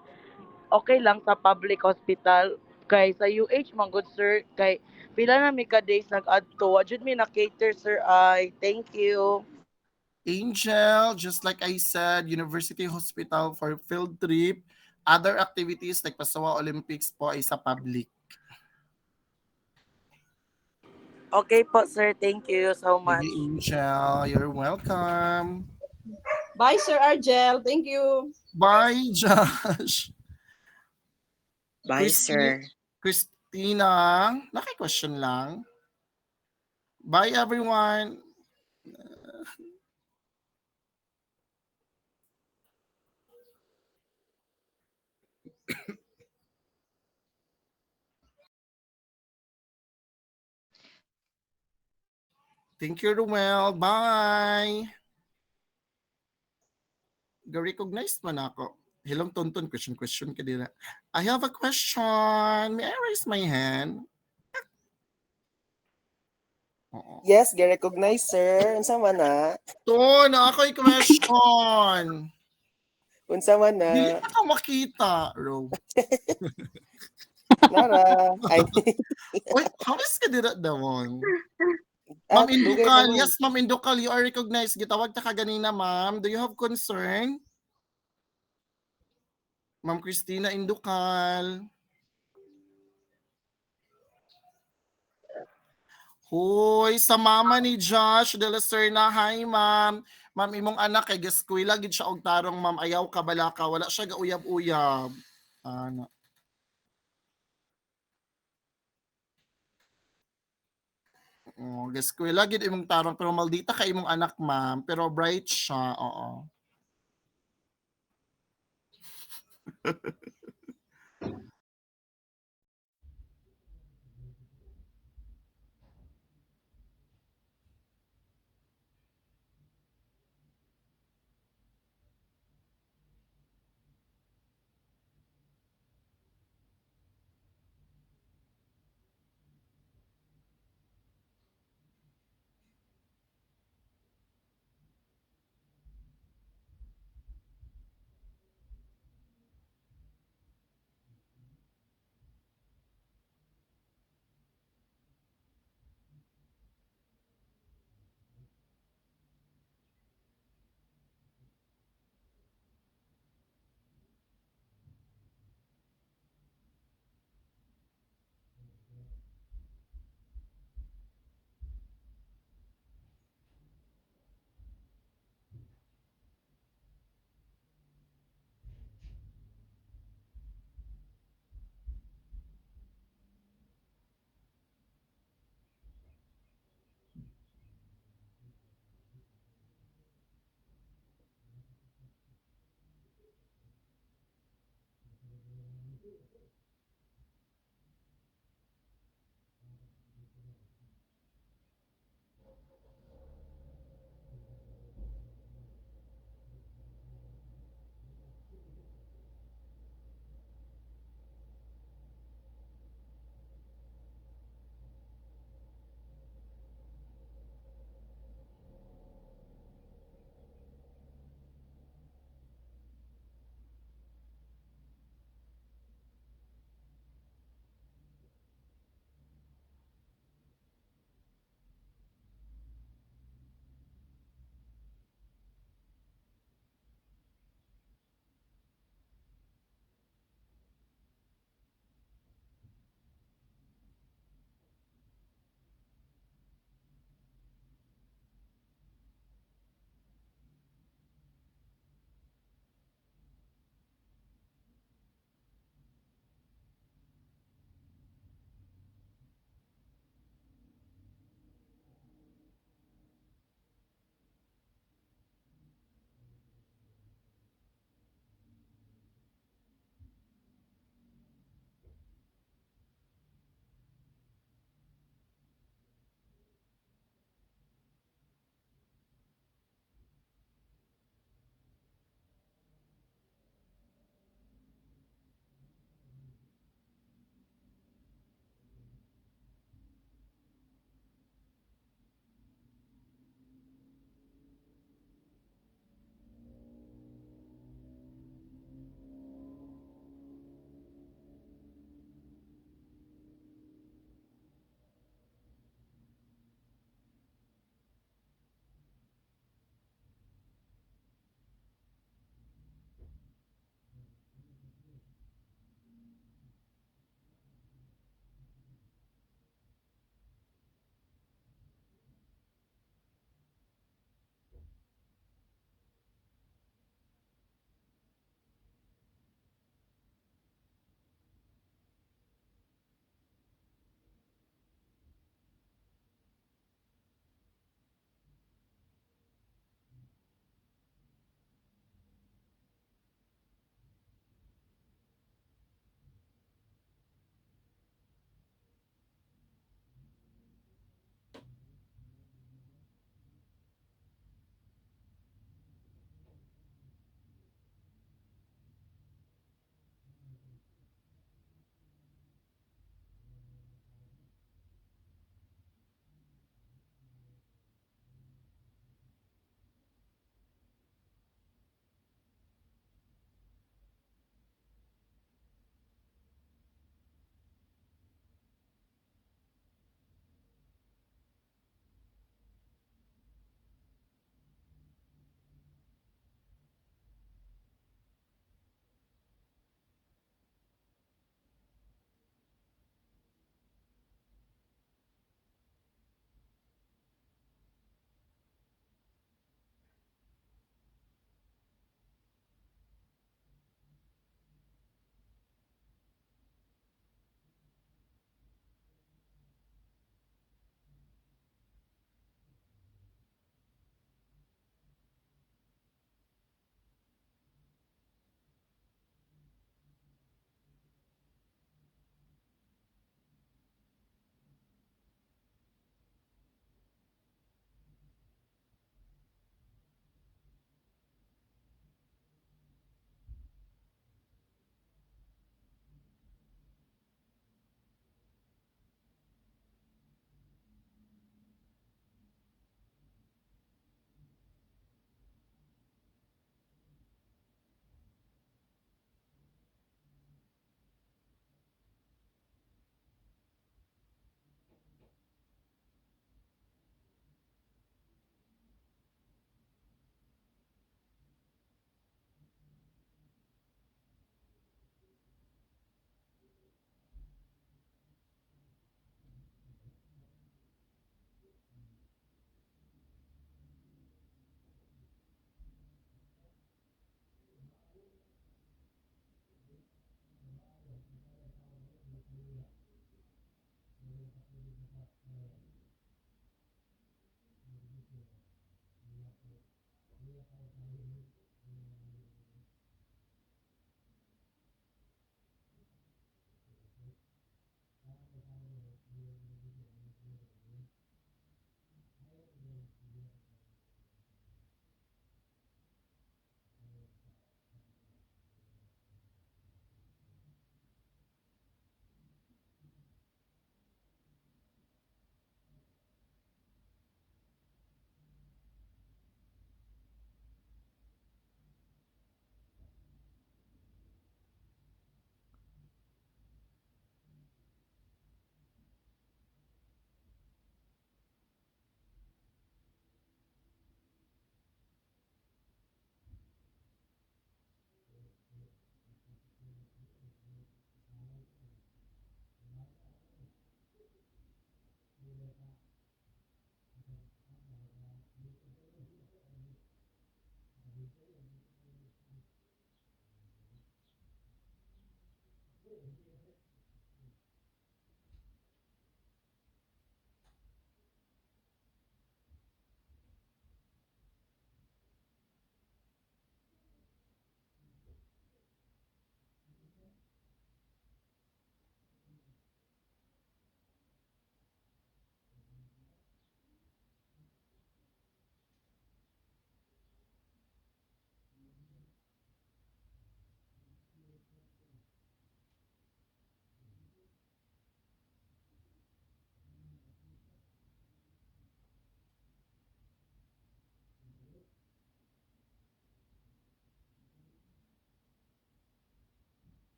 okay lang sa public hospital kay sa UH man good, sir, kay pila na mi ka days nag-adto, wa jud mi na cater, sir. Ay, thank you. Angel, just like I said, University Hospital for field trip. Other activities like Pasawa Olympics po ay sa public. Okay po, sir. Thank you so Sige, much. Angel, you're welcome. Bye, Sir Argel. Thank you. Bye, Josh. Bye, sir. Christina, naki-question lang. Bye, everyone. Thank you, Ruel. Bye. Ga-recognize man ako. Hello, Tonton. Question ka din. I have a question. May I raise my hand? Oo. Yes, ga-recognize, sir. Unsa man na? To, na ako'y question. Unsa man Dili na? na ka makita, Ro. Nara. Ay, Uy, hawis ka dira dawon. ah, Ma'am dugay Indukal, naman. yes, Ma'am Indukal, you are recognized. Gitawag ta ka ganina, ma'am. Do you have concern? Ma'am Christina Indukal. Hoy, sa mama ni Josh de la Serna, hi ma'am. Ma'am, imong anak kay gaskwela gid siya og tarong ma'am, ayaw ka balaka, wala siya gauyab-uyab. Ano. Oh, gaskwela gid imong tarong pero maldita ka imong anak ma'am, pero bright siya, oo.